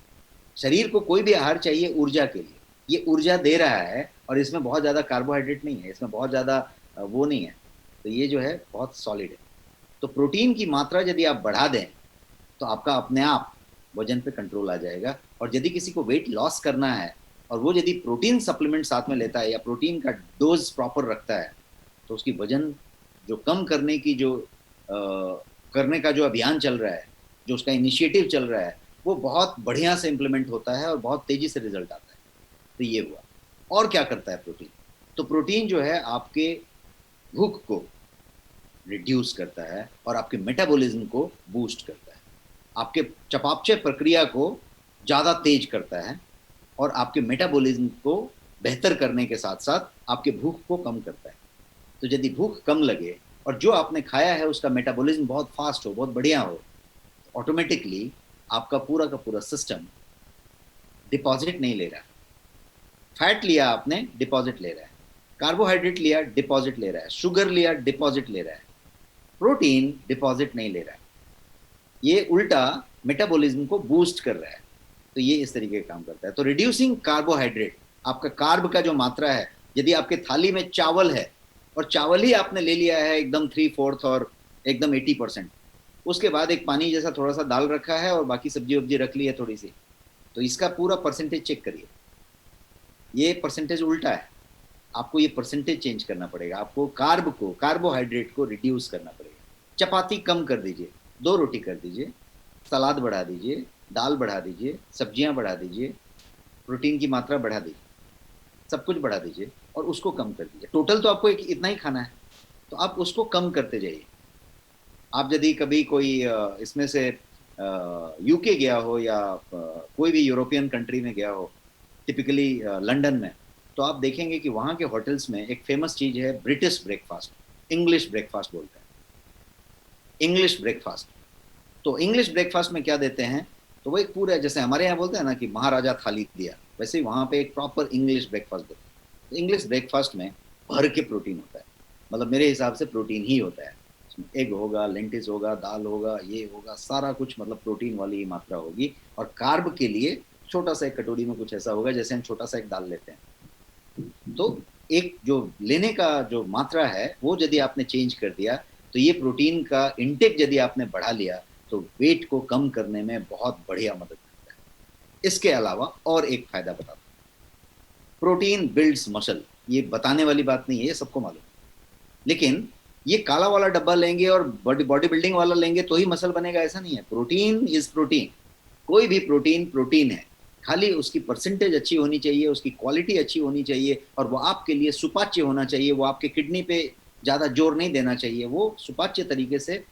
शरीर को, कोई भी आहार चाहिए ऊर्जा के लिए, ये ऊर्जा दे रहा है, और इसमें बहुत ज़्यादा कार्बोहाइड्रेट नहीं है, इसमें बहुत ज़्यादा वो नहीं है, तो ये जो है बहुत सॉलिड है। तो प्रोटीन की मात्रा यदि आप बढ़ा दें तो आपका अपने आप वजन पे कंट्रोल आ जाएगा। और यदि किसी को वेट लॉस करना है और वो यदि प्रोटीन सप्लीमेंट साथ में लेता है या प्रोटीन का डोज प्रॉपर रखता है, तो उसकी वजन जो कम करने की जो करने का जो अभियान चल रहा है, जो उसका इनिशिएटिव चल रहा है, वो बहुत बढ़िया से इम्प्लीमेंट होता है और बहुत तेजी से रिजल्ट आता है। तो ये हुआ। और क्या करता है प्रोटीन? तो प्रोटीन जो है आपके भूख को रिड्यूस करता है और आपके मेटाबॉलिज्म को बूस्ट करता है, आपके चयापचय प्रक्रिया को ज़्यादा तेज करता है और आपके मेटाबॉलिज्म को बेहतर करने के साथ साथ आपके भूख को कम करता है। तो यदि भूख कम लगे और जो आपने खाया है उसका मेटाबॉलिज्म बहुत फास्ट हो, बहुत बढ़िया हो, तो ऑटोमेटिकली आपका पूरा का पूरा सिस्टम डिपॉजिट नहीं ले रहा है। फैट लिया आपने, डिपॉजिट ले रहा है, कार्बोहाइड्रेट लिया, डिपॉजिट ले रहा है, शुगर लिया, डिपॉजिट ले रहा है, प्रोटीन डिपॉजिट नहीं ले रहा है। ये उल्टा मेटाबॉलिज्म को बूस्ट कर रहा है। तो ये इस तरीके का काम करता है। तो रिड्यूसिंग कार्बोहाइड्रेट, आपका कार्ब का जो मात्रा है, यदि आपके थाली में चावल है और चावल ही आपने ले लिया है एकदम 3/4 और एकदम 80%, उसके बाद एक पानी जैसा थोड़ा सा दाल रखा है और बाकी सब्जी वब्जी रख ली है थोड़ी सी, तो इसका पूरा परसेंटेज चेक करिए, ये परसेंटेज उल्टा है। आपको ये परसेंटेज चेंज करना पड़ेगा। आपको कार्ब को, कार्बोहाइड्रेट को रिड्यूस करना पड़ेगा। चपाती कम कर दीजिए, 2 रोटी कर दीजिए, सलाद बढ़ा दीजिए, दाल बढ़ा दीजिए, सब्जियां बढ़ा दीजिए, प्रोटीन की मात्रा बढ़ा दीजिए, सब कुछ बढ़ा दीजिए और उसको कम कर दीजिए। टोटल तो आपको इतना ही खाना है, तो आप उसको कम करते जाइए। आप यदि कभी कोई इसमें से यूके गया हो या कोई भी यूरोपियन कंट्री में गया हो, टिपिकली लंदन में, तो आप देखेंगे कि वहाँ के होटल्स में एक फेमस चीज़ है ब्रिटिश ब्रेकफास्ट, इंग्लिश ब्रेकफास्ट बोलते हैं, इंग्लिश ब्रेकफास्ट। तो इंग्लिश ब्रेकफास्ट में क्या देते हैं, तो वो एक पूरा, जैसे हमारे यहाँ बोलते हैं ना कि महाराजा थाली दिया, वैसे ही वहाँ पे एक प्रॉपर इंग्लिश ब्रेकफास्ट देते हैं। तो इंग्लिश ब्रेकफास्ट में भर के प्रोटीन होता है, मतलब मेरे हिसाब से प्रोटीन ही होता है। उसमें एग होगा, लेंटिस होगा, दाल होगा, ये होगा, सारा कुछ मतलब प्रोटीन वाली ही मात्रा होगी। और कार्ब के लिए छोटा सा एक कटोरी में कुछ ऐसा होगा जैसे हम छोटा सा एक दाल लेते हैं। तो एक जो लेने का जो मात्रा है वो यदि आपने चेंज कर दिया, तो ये प्रोटीन का इंटेक यदि आपने बढ़ा लिया, तो वेट को कम करने में बहुत बढ़िया मदद करता है। इसके अलावा और एक फायदा बताता हूँ, प्रोटीन बिल्ड्स मसल। ये बताने वाली बात नहीं है, ये सबको मालूम, लेकिन ये काला वाला डब्बा लेंगे और बॉडी बिल्डिंग वाला लेंगे तो ही मसल बनेगा, ऐसा नहीं है। प्रोटीन इज प्रोटीन, कोई भी प्रोटीन प्रोटीन है, खाली उसकी परसेंटेज अच्छी होनी चाहिए, उसकी क्वालिटी अच्छी होनी चाहिए और वो आपके लिए सुपाच्य होना चाहिए। वो आपके किडनी पे ज़्यादा जोर नहीं देना चाहिए, वो सुपाच्य तरीके से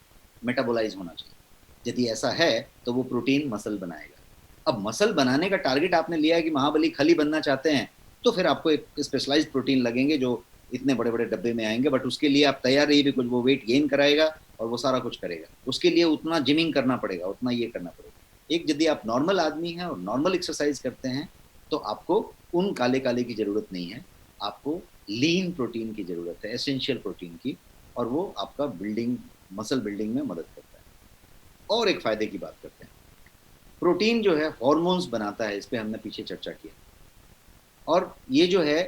मेटाबोलाइज होना चाहिए। यदि ऐसा है तो वो प्रोटीन मसल बनाएगा। अब मसल बनाने का टारगेट आपने लिया है कि महाबली खली बनना चाहते हैं, तो फिर आपको एक स्पेशलाइज्ड प्रोटीन लगेंगे जो इतने बड़े बड़े डब्बे में आएंगे, बट उसके लिए आप तैयार रहिए, कुछ वो वेट गेन कराएगा और वो सारा कुछ करेगा। उसके लिए उतना जिमिंग करना पड़ेगा, उतना ये करना पड़ेगा। एक यदि आप नॉर्मल आदमी हैं और नॉर्मल एक्सरसाइज करते हैं तो आपको उन काले काले की जरूरत नहीं है, आपको लीन प्रोटीन की जरूरत है, एसेंशियल प्रोटीन की, और वो आपका बिल्डिंग, मसल बिल्डिंग में मदद करता है। और एक फायदे की बात करते हैं, प्रोटीन जो है हॉर्मोन्स बनाता है, इस पे हमने पीछे चर्चा किया, और ये जो है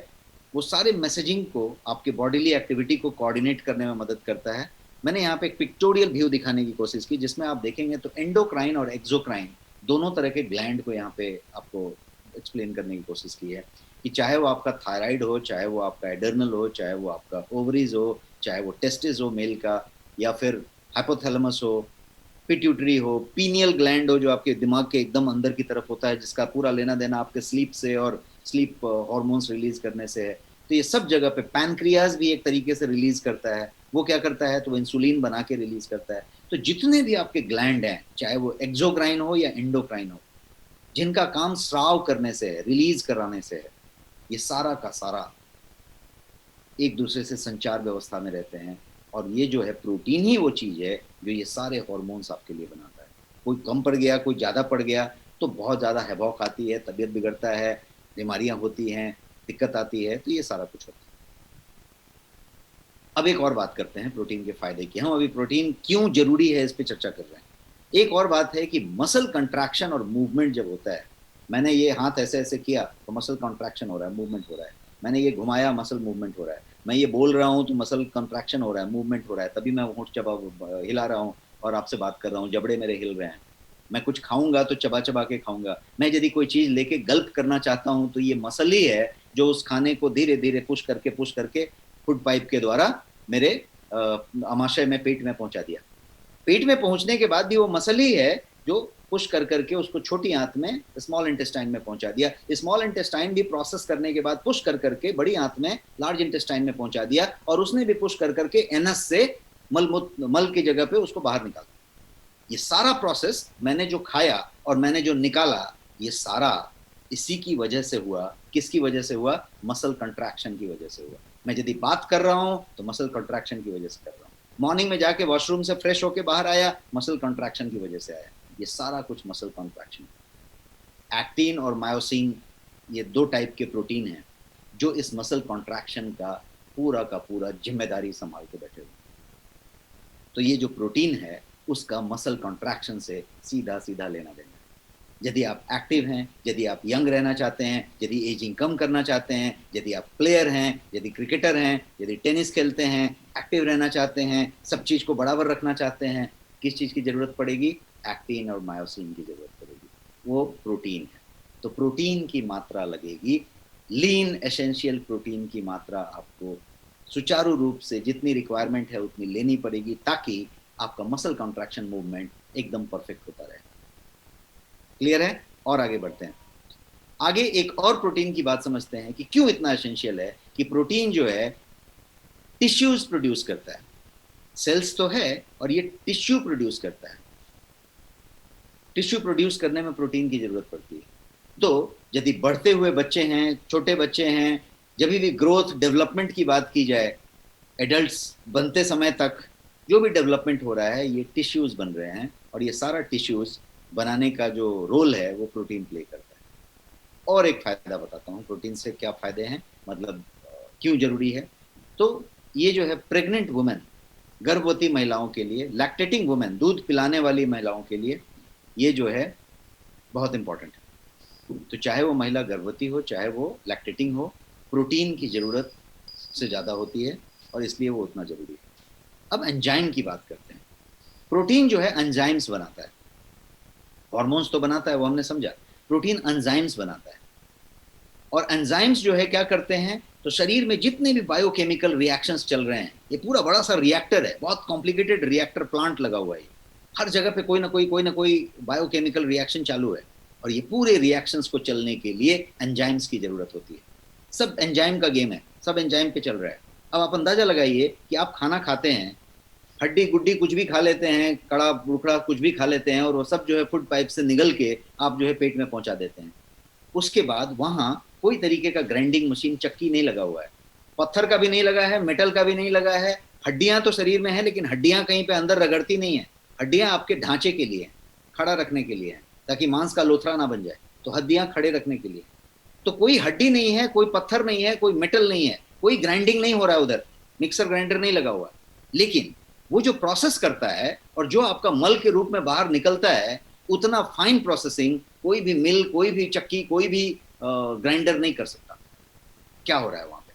वो सारे मैसेजिंग को, आपके बॉडीली एक्टिविटी को कोऑर्डिनेट करने में मदद करता है। मैंने यहाँ पे एक पिक्टोरियल व्यू दिखाने की कोशिश की, जिसमें आप देखेंगे तो एंडोक्राइन और एक्सोक्राइन दोनों तरह के ग्लैंड को यहाँ पे आपको एक्सप्लेन करने की कोशिश की है, कि चाहे वो आपका थायराइड हो, चाहे वो आपका एडर्नल हो, चाहे वो आपका ओवरीज हो, चाहे वो टेस्टिस हो मेल का, या फिर हाइपोथैलेमस हो, पिट्यूटरी हो, पीनियल ग्लैंड हो जो आपके दिमाग के एकदम अंदर की तरफ होता है, जिसका पूरा लेना देना आपके स्लीप से और स्लीप हॉर्मोन्स रिलीज करने से है। तो ये सब जगह पे पैनक्रियाज भी एक तरीके से रिलीज करता है। वो क्या करता है, तो वो इंसुलिन बना के रिलीज करता है। तो जितने भी आपके ग्लैंड हैं, चाहे वो एक्सोक्राइन हो या एंडोक्राइन हो, जिनका काम स्राव करने से है, रिलीज कराने से है, ये सारा का सारा एक दूसरे से संचार व्यवस्था में रहते हैं। और ये जो है प्रोटीन ही वो चीज है जो ये सारे हॉर्मोन्स आपके लिए बनाता है। कोई कम पड़ गया, कोई ज्यादा पड़ गया तो बहुत ज्यादा हैवॉक आती है, तबीयत बिगड़ता है, बीमारियां होती हैं, दिक्कत आती है, तो ये सारा कुछ होता है। अब एक और बात करते हैं प्रोटीन के फायदे की। हम अभी प्रोटीन क्यों जरूरी है इस पे चर्चा कर रहे हैं। एक और बात है कि मसल कंट्रैक्शन और मूवमेंट जब होता है, मैंने ये हाथ ऐसे ऐसे किया तो मसल कंट्रैक्शन हो रहा है, मूवमेंट हो रहा है, मैंने ये घुमाया, मसल मूवमेंट हो रहा है, मैं ये बोल रहा हूँ तो मसल कंट्रैक्शन हो रहा है, मूवमेंट हो रहा है, तभी मैं होंठ चबा हिला रहा हूँ और आपसे बात कर रहा हूँ, जबड़े मेरे हिल रहे हैं। मैं कुछ खाऊंगा तो चबा चबा के खाऊंगा। मैं यदि कोई चीज लेके गल्प करना चाहता हूँ तो ये मसल ही है जो उस खाने को धीरे धीरे पुश करके फूड पाइप के द्वारा मेरे आमाशय में, पेट में पहुंचा दिया। पेट में पहुंचने के बाद भी वो मसल ही है जो पुश करके उसको छोटी आंत में, स्मॉल इंटेस्टाइन में पहुंचा दिया। स्मॉल इंटेस्टाइन भी प्रोसेस करने के बाद पुश करके बड़ी आंत में, लार्ज इंटेस्टाइन में पहुंचा दिया, और उसने भी पुश करके एनस से मल की जगह पे उसको बाहर निकाला। ये सारा प्रोसेस, मैंने जो खाया और मैंने जो निकाला, ये सारा इसी की वजह से हुआ। किसकी वजह से हुआ? मसल कंट्रैक्शन की वजह से हुआ। मैं यदि बात कर रहा हूं तो मसल कंट्रैक्शन की वजह से कर रहा हूं। मॉर्निंग में जाके वॉशरूम से फ्रेश होके बाहर आया, मसल कंट्रैक्शन की वजह से आया। ये सारा कुछ मसल कंट्रैक्शन। एक्टिन और मायोसिन, ये दो टाइप के प्रोटीन हैं जो इस मसल कंट्रैक्शन का पूरा जिम्मेदारी संभाल के बैठे हुए। तो ये जो प्रोटीन है उसका मसल कंट्रैक्शन से सीधा सीधा लेना देना। यदि आप एक्टिव हैं, यदि आप यंग रहना चाहते हैं, यदि एजिंग कम करना चाहते हैं, यदि आप प्लेयर हैं, यदि क्रिकेटर हैं, यदि टेनिस खेलते हैं, एक्टिव रहना चाहते हैं, सब चीज़ को बराबर रखना चाहते हैं, किस चीज़ की ज़रूरत पड़ेगी? एक्टिन और मायोसिन की ज़रूरत पड़ेगी। वो प्रोटीन है। तो प्रोटीन की मात्रा लगेगी, लीन एसेंशियल प्रोटीन की मात्रा आपको सुचारू रूप से जितनी रिक्वायरमेंट है उतनी लेनी पड़ेगी, ताकि आपका मसल कॉन्ट्रैक्शन मूवमेंट एकदम परफेक्ट होता रहे। क्लियर है? और आगे बढ़ते हैं। आगे एक और प्रोटीन की बात समझते हैं कि क्यों इतना एसेंशियल है। कि प्रोटीन जो है टिश्यूज प्रोड्यूस करता है। सेल्स तो है और ये टिश्यू प्रोड्यूस करता है। टिश्यू प्रोड्यूस करने में प्रोटीन की जरूरत पड़ती है। तो यदि बढ़ते हुए बच्चे हैं, छोटे बच्चे हैं, जब भी ग्रोथ डेवलपमेंट की बात की जाए, एडल्ट्स बनते समय तक जो भी डेवलपमेंट हो रहा है, ये टिश्यूज बन रहे हैं, और ये सारा टिश्यूज बनाने का जो रोल है वो प्रोटीन प्ले करता है। और एक फायदा बताता हूँ प्रोटीन से क्या फायदे हैं, मतलब क्यों जरूरी है। तो ये जो है प्रेग्नेंट वुमेन, गर्भवती महिलाओं के लिए, लैक्टेटिंग वुमेन, दूध पिलाने वाली महिलाओं के लिए ये जो है बहुत इंपॉर्टेंट है। तो चाहे वो महिला गर्भवती हो, चाहे वो लैक्टेटिंग हो, प्रोटीन की जरूरत से ज़्यादा होती है, और इसलिए वो उतना जरूरी है। अब एंजाइम की बात करते हैं। प्रोटीन जो है एंजाइम्स बनाता है। हॉर्मोन्स तो बनाता है, वो हमने समझा। प्रोटीन एंजाइम्स बनाता है, और एंजाइम्स जो है क्या करते हैं, तो शरीर में जितने भी बायोकेमिकल रिएक्शंस चल रहे हैं, ये पूरा बड़ा सा रिएक्टर है, बहुत कॉम्प्लिकेटेड रिएक्टर प्लांट लगा हुआ है। हर जगह पे कोई ना कोई बायोकेमिकल रिएक्शन चालू है, और ये पूरे रिएक्शंस को चलने के लिए एंजाइम्स की जरूरत होती है। सब एंजाइम का गेम है, सब एंजाइम पे चल रहा है। अब आप अंदाजा लगाइए कि आप खाना खाते हैं, हड्डी गुड्डी कुछ भी खा लेते हैं, कड़ा बुकड़ा कुछ भी खा लेते हैं, और वो सब जो है फूड पाइप से निगल के आप जो है पेट में पहुंचा देते हैं। उसके बाद वहां कोई तरीके का ग्राइंडिंग मशीन, चक्की नहीं लगा हुआ है, पत्थर का भी नहीं लगा है, मेटल का भी नहीं लगा है। हड्डियां तो शरीर में है, लेकिन हड्डियां कहीं पे अंदर रगड़ती नहीं है। हड्डियां आपके ढांचे के लिए, खड़ा रखने के लिए है, ताकि मांस का लोथड़ा ना बन जाए। तो हड्डियां खड़े रखने के लिए। तो कोई हड्डी नहीं है, कोई पत्थर नहीं है, कोई मेटल नहीं है, कोई ग्राइंडिंग नहीं हो रहा है उधर, मिक्सर ग्राइंडर नहीं लगा हुआ। लेकिन वो जो प्रोसेस करता है और जो आपका मल के रूप में बाहर निकलता है, उतना फाइन प्रोसेसिंग कोई भी मिल, कोई भी चक्की, कोई भी ग्राइंडर नहीं कर सकता। क्या हो रहा है वहां पे?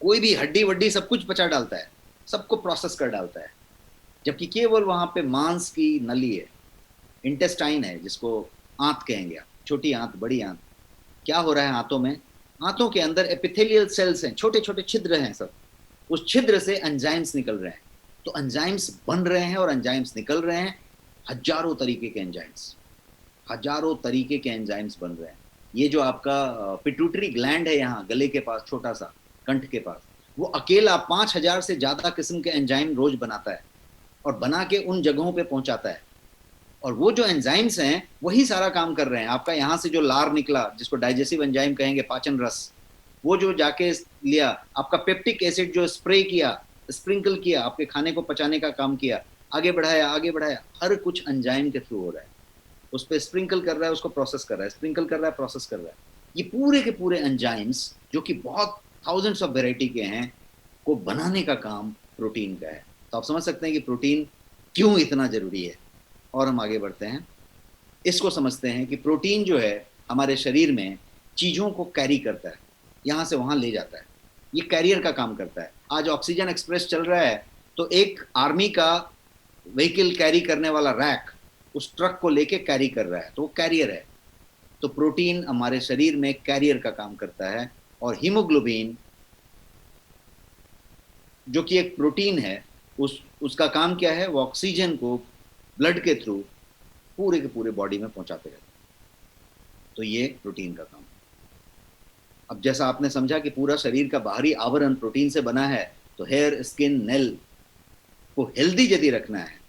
कोई भी हड्डी वड्डी सब कुछ पचा डालता है, सबको प्रोसेस कर डालता है, जबकि केवल वहां पे मांस की नली है, इंटेस्टाइन है, जिसको आंत कहेंगे आप, छोटी आंत, बड़ी आंत। क्या हो रहा है आंतों में? आंतों के अंदर एपिथेलियल सेल्स हैं, छोटे छोटे छिद्र हैं सब। उस छिद्र से एंजाइम्स निकल रहे हैं। तो एंजाइम्स बन रहे हैं और एंजाइम्स निकल रहे हैं, हजारों तरीके के एंजाइम्स, हजारों तरीके के एंजाइम्स बन रहे हैं। ये जो आपका पिट्यूटरी ग्लैंड है यहाँ गले के पास, छोटा सा कंठ के पास, वो अकेला 5000 से ज्यादा किस्म के एंजाइम रोज बनाता है और बना के उन जगहों पे पहुंचाता है। और वो जो एंजाइम्स हैं वही सारा काम कर रहे हैं। आपका यहाँ से जो लार निकला, जिसको डाइजेस्टिव एंजाइम कहेंगे, पाचन रस, वो जो जाके लिया, आपका पेप्टिक एसिड जो स्प्रे किया, स्प्रिंकल किया, आपके खाने को पचाने का काम किया, आगे बढ़ाया आगे बढ़ाया, हर कुछ एंजाइम के थ्रू हो रहा है। उस पर स्प्रिंकल कर रहा है, उसको प्रोसेस कर रहा है, स्प्रिंकल कर रहा है, प्रोसेस कर रहा है। ये पूरे के पूरे एंजाइम्स, जो कि बहुत थाउजेंड्स ऑफ वेराइटी के हैं, को बनाने का काम प्रोटीन का है। तो आप समझ सकते हैं कि प्रोटीन क्यों इतना जरूरी है। और हम आगे बढ़ते हैं, इसको समझते हैं कि प्रोटीन जो है हमारे शरीर में चीज़ों को कैरी करता है, यहाँ से वहाँ ले जाता है, ये कैरियर का काम करता है। आज ऑक्सीजन एक्सप्रेस चल रहा है, तो एक आर्मी का व्हीकल कैरी करने वाला रैक उस ट्रक को लेके कैरी कर रहा है, तो वो कैरियर है। तो प्रोटीन हमारे शरीर में कैरियर का काम करता है। और हीमोग्लोबिन, जो कि एक प्रोटीन है, उसका काम क्या है? वो ऑक्सीजन को ब्लड के थ्रू पूरे के पूरे बॉडी में पहुंचाते रहते हैं। तो ये प्रोटीन का काम है। अब जैसा आपने समझा कि पूरा शरीर का बाहरी आवरण प्रोटीन से बना है, तो हेयर, स्किन, नेल को हेल्दी यदि रखना है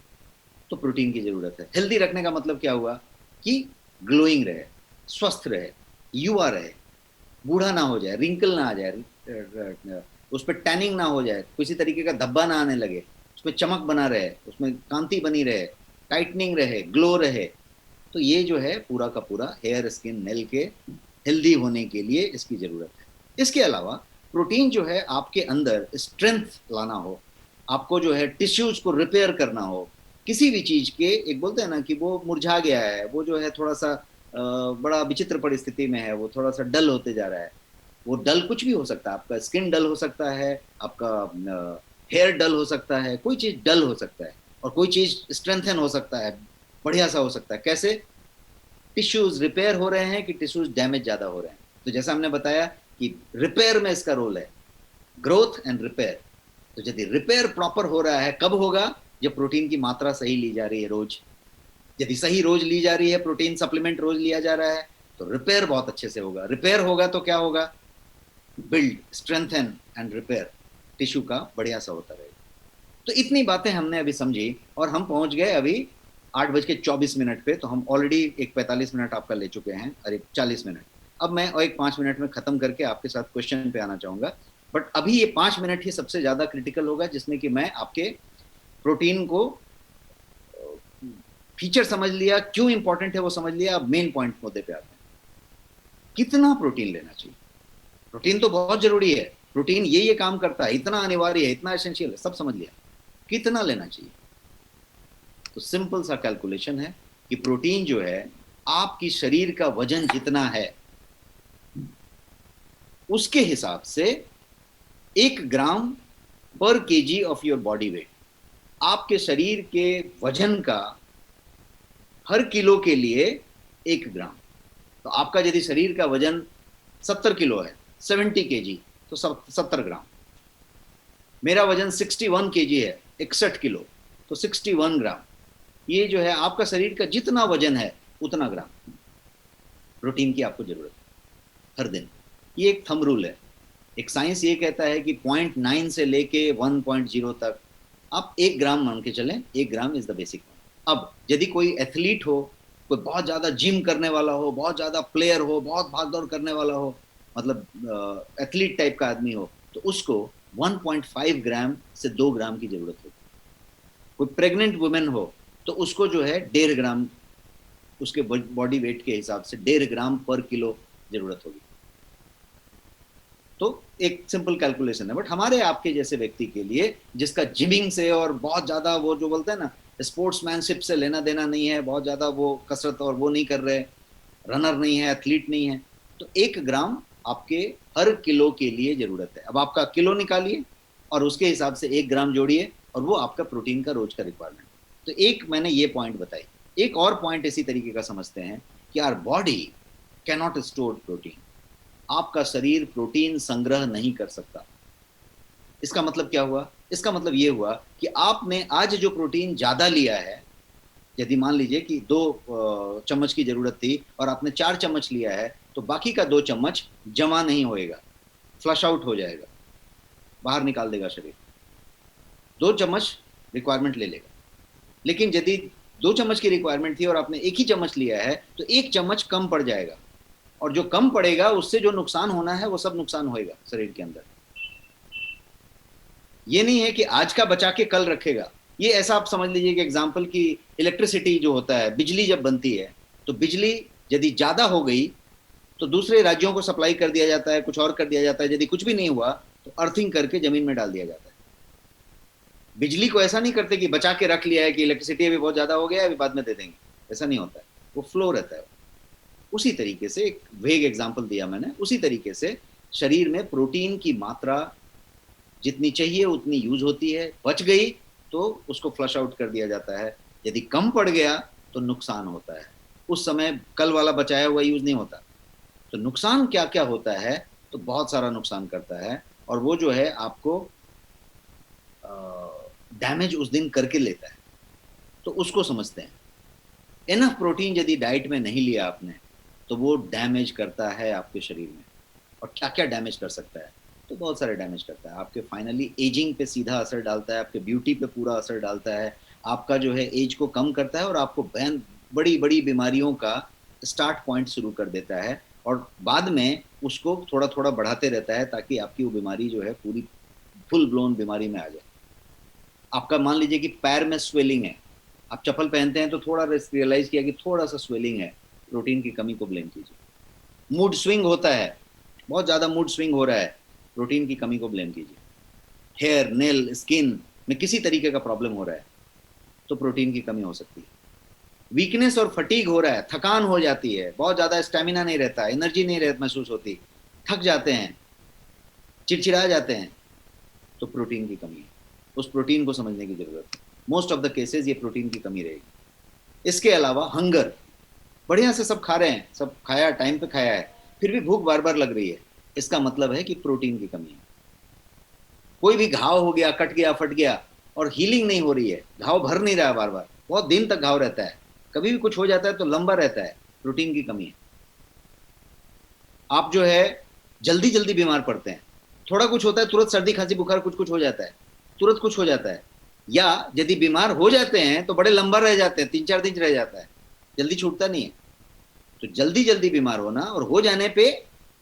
तो प्रोटीन की जरूरत है। हेल्दी रखने का मतलब क्या हुआ? कि ग्लोइंग रहे, स्वस्थ रहे, युवा रहे, बूढ़ा ना हो जाए, रिंकल ना आ जाए, उस पर टैनिंग ना हो जाए, किसी तरीके का धब्बा ना आने लगे, उसमें चमक बना रहे, उसमें कांति बनी रहे, टाइटनिंग रहे, ग्लो रहे। तो ये जो है पूरा का पूरा हेयर, स्किन, नेल के हेल्दी होने के लिए इसकी जरूरत है। इसके अलावा प्रोटीन जो है आपके अंदर स्ट्रेंथ लाना हो, आपको जो है टिश्यूज को रिपेयर करना हो, किसी भी चीज के, एक बोलते हैं ना कि वो मुरझा गया है, वो जो है थोड़ा सा बड़ा विचित्र परिस्थिति में है, वो थोड़ा सा डल होते जा रहा है। वो डल कुछ भी हो सकता है, आपका स्किन डल हो सकता है, आपका हेयर डल हो सकता है, कोई चीज डल हो सकता है, और कोई चीज स्ट्रेंथन हो सकता है, बढ़िया सा हो सकता है। कैसे? टिश्यूज रिपेयर हो रहे हैं कि टिश्यूज डैमेज ज्यादा हो रहे हैं। तो जैसा हमने बताया कि रिपेयर में इसका रोल है, ग्रोथ एंड रिपेयर। तो यदि रिपेयर प्रॉपर हो रहा है, कब होगा? जब प्रोटीन की मात्रा सही ली जा रही है रोज। यदि सही रोज ली जा रही है, प्रोटीन सप्लीमेंट रोज लिया जा रहा है, तो रिपेयर बहुत अच्छे से होगा। रिपेयर होगा तो क्या होगा? Build, strengthen and repair, tissue का बढ़िया सा होता रहेगा। तो इतनी बातें हमने अभी समझी, और हम पहुंच गए अभी 8:24 पे। तो हम ऑलरेडी एक 45 मिनट आपका ले चुके हैं, और एक 40 मिनट। अब मैं और एक 5 मिनट में खत्म करके आपके साथ क्वेश्चन पे आना चाहूंगा। बट अभी ये 5 मिनट ही सबसे ज्यादा क्रिटिकल होगा, जिसमें कि मैं आपके प्रोटीन को फीचर समझ लिया, क्यों इंपॉर्टेंट है वो समझ लिया। अब मेन पॉइंट मुद्दे पे आते हैं, कितना प्रोटीन लेना चाहिए। प्रोटीन तो बहुत जरूरी है, प्रोटीन ये काम करता है, इतना अनिवार्य है, इतना एसेंशियल है, सब समझ लिया। कितना लेना चाहिए? तो सिंपल सा कैलकुलेशन है कि प्रोटीन जो है, आपकी शरीर का वजन जितना है उसके हिसाब से 1 ग्राम पर KG of your body weight, आपके शरीर के वजन का हर किलो के लिए 1 ग्राम। तो आपका यदि शरीर का वजन 70 किलो है, 70 केजी, तो 70 ग्राम। मेरा वजन 61 केजी है, 61 किलो, तो 61 ग्राम। ये जो है आपका शरीर का जितना वजन है उतना ग्राम प्रोटीन की आपको जरूरत है हर दिन। ये एक थंब रूल है। एक साइंस ये कहता है कि 0.9 से लेके 1.0 तक आप 1 ग्राम मान के चलें, 1 ग्राम इज द बेसिक। अब यदि कोई एथलीट हो, कोई बहुत ज्यादा जिम करने वाला हो, बहुत ज्यादा प्लेयर हो, बहुत भागदौड़ करने वाला हो, मतलब एथलीट टाइप का आदमी हो, तो उसको 1.5 ग्राम से 2 ग्राम की जरूरत होगी। कोई प्रेग्नेंट वुमेन हो तो उसको जो है 1.5 ग्राम उसके बॉडी वेट के हिसाब से 1.5 ग्राम पर किलो जरूरत होगी। तो एक सिंपल कैलकुलेशन है। बट हमारे आपके जैसे व्यक्ति के लिए जिसका जिमिंग से और बहुत ज्यादा वो जो बोलते हैं ना स्पोर्ट्समैनशिप से लेना देना नहीं है, बहुत ज्यादा वो कसरत और वो नहीं कर रहे, रनर नहीं है, एथलीट नहीं है, तो 1 ग्राम आपके हर किलो के लिए जरूरत है। अब आपका किलो निकालिए और उसके हिसाब से 1 ग्राम जोड़िए और वो आपका प्रोटीन का रोज का रिक्वायरमेंट। तो एक मैंने ये पॉइंट बताई। एक और पॉइंट इसी तरीके का समझते हैं कि our body cannot store protein. आपका शरीर प्रोटीन संग्रह नहीं कर सकता। इसका मतलब क्या हुआ? इसका मतलब ये हुआ कि आपने आज जो प्रोटीन ज्यादा लिया है, यदि मान लीजिए कि 2 चम्मच की जरूरत थी और आपने 4 चम्मच लिया है, तो बाकी का 2 चम्मच जमा नहीं होएगा, फ्लश आउट हो जाएगा, बाहर निकाल देगा शरीर। 2 चम्मच रिक्वायरमेंट ले लेगा। लेकिन यदि 2 चम्मच की रिक्वायरमेंट थी और आपने 1 ही चम्मच लिया है, तो 1 चम्मच कम पड़ जाएगा, और जो कम पड़ेगा उससे जो नुकसान होना है वो सब नुकसान होएगा शरीर के अंदर। ये नहीं है कि आज का बचा के कल रखेगा। ये ऐसा आप समझ लीजिए कि एग्जाम्पल की इलेक्ट्रिसिटी जो होता है, बिजली जब बनती है, तो बिजली यदि ज्यादा हो गई तो दूसरे राज्यों को सप्लाई कर दिया जाता है, कुछ और कर दिया जाता है। यदि कुछ भी नहीं हुआ तो अर्थिंग करके जमीन में डाल दिया जाता है। बिजली को ऐसा नहीं करते कि बचा के रख लिया है कि इलेक्ट्रिसिटी अभी बहुत ज्यादा हो गया है, अभी बाद में दे देंगे, ऐसा नहीं होता है, वो फ्लो रहता है। उसी तरीके से एक वेग एग्जाम्पल दिया मैंने, उसी तरीके से शरीर में प्रोटीन की मात्रा जितनी चाहिए उतनी यूज होती है, बच गई तो उसको फ्लश आउट कर दिया जाता है, यदि कम पड़ गया तो नुकसान होता है। उस समय कल वाला बचाया हुआ यूज नहीं होता। तो नुकसान क्या क्या होता है? तो बहुत सारा नुकसान करता है, और वो जो है आपको डैमेज उस दिन करके लेता है। तो उसको समझते हैं। इनफ प्रोटीन यदि डाइट में नहीं लिया आपने तो वो डैमेज करता है आपके शरीर में। और क्या क्या डैमेज कर सकता है? तो बहुत सारे डैमेज करता है। आपके फाइनली एजिंग पे सीधा असर डालता है, आपके ब्यूटी पे पूरा असर डालता है, आपका जो है एज को कम करता है, और आपको बड़ी बड़ी बीमारियों का स्टार्ट पॉइंट शुरू कर देता है, और बाद में उसको थोड़ा थोड़ा बढ़ाते रहता है ताकि आपकी वो बीमारी जो है पूरी फुल ब्लोन बीमारी में आ जाए। आपका मान लीजिए कि पैर में स्वेलिंग है, आप चप्पल पहनते हैं तो थोड़ा रियलाइज किया कि थोड़ा सा स्वेलिंग है, प्रोटीन की कमी को ब्लेम कीजिए। मूड स्विंग होता है, बहुत ज्यादा मूड स्विंग हो रहा है, प्रोटीन की कमी को ब्लेम कीजिए। हेयर, नेल, स्किन में किसी तरीके का प्रॉब्लम हो रहा है तो प्रोटीन की कमी हो सकती है। वीकनेस और फटीग हो रहा है, थकान हो जाती है, बहुत ज्यादा स्टेमिना नहीं रहता, एनर्जी नहीं रहती, महसूस होती, थक जाते हैं, चिड़चिड़ा जाते हैं, तो प्रोटीन की कमी है। उस प्रोटीन को समझने की जरूरत है। मोस्ट ऑफ द केसेस ये प्रोटीन की कमी रहेगी। इसके अलावा हंगर, बढ़िया से सब खा रहे हैं, सब खाया, टाइम पे खाया है, फिर भी भूख बार बार लग रही है, इसका मतलब है कि प्रोटीन की कमी है। कोई भी घाव हो गया, कट गया, फट गया और हीलिंग नहीं हो रही है, घाव भर नहीं रहा है, बार बार बहुत दिन तक घाव रहता है, कभी भी कुछ हो जाता है तो लंबा रहता है, प्रोटीन की कमी है। आप जो है जल्दी जल्दी बीमार पड़ते हैं, थोड़ा कुछ होता है तुरंत सर्दी खांसी बुखार कुछ कुछ हो जाता है, तुरंत कुछ हो जाता है, या यदि बीमार हो जाते हैं तो बड़े लंबा रह जाते हैं, 3-4 दिन रह जाता है, जल्दी छूटता नहीं है। तो जल्दी जल्दी बीमार होना और हो जाने पे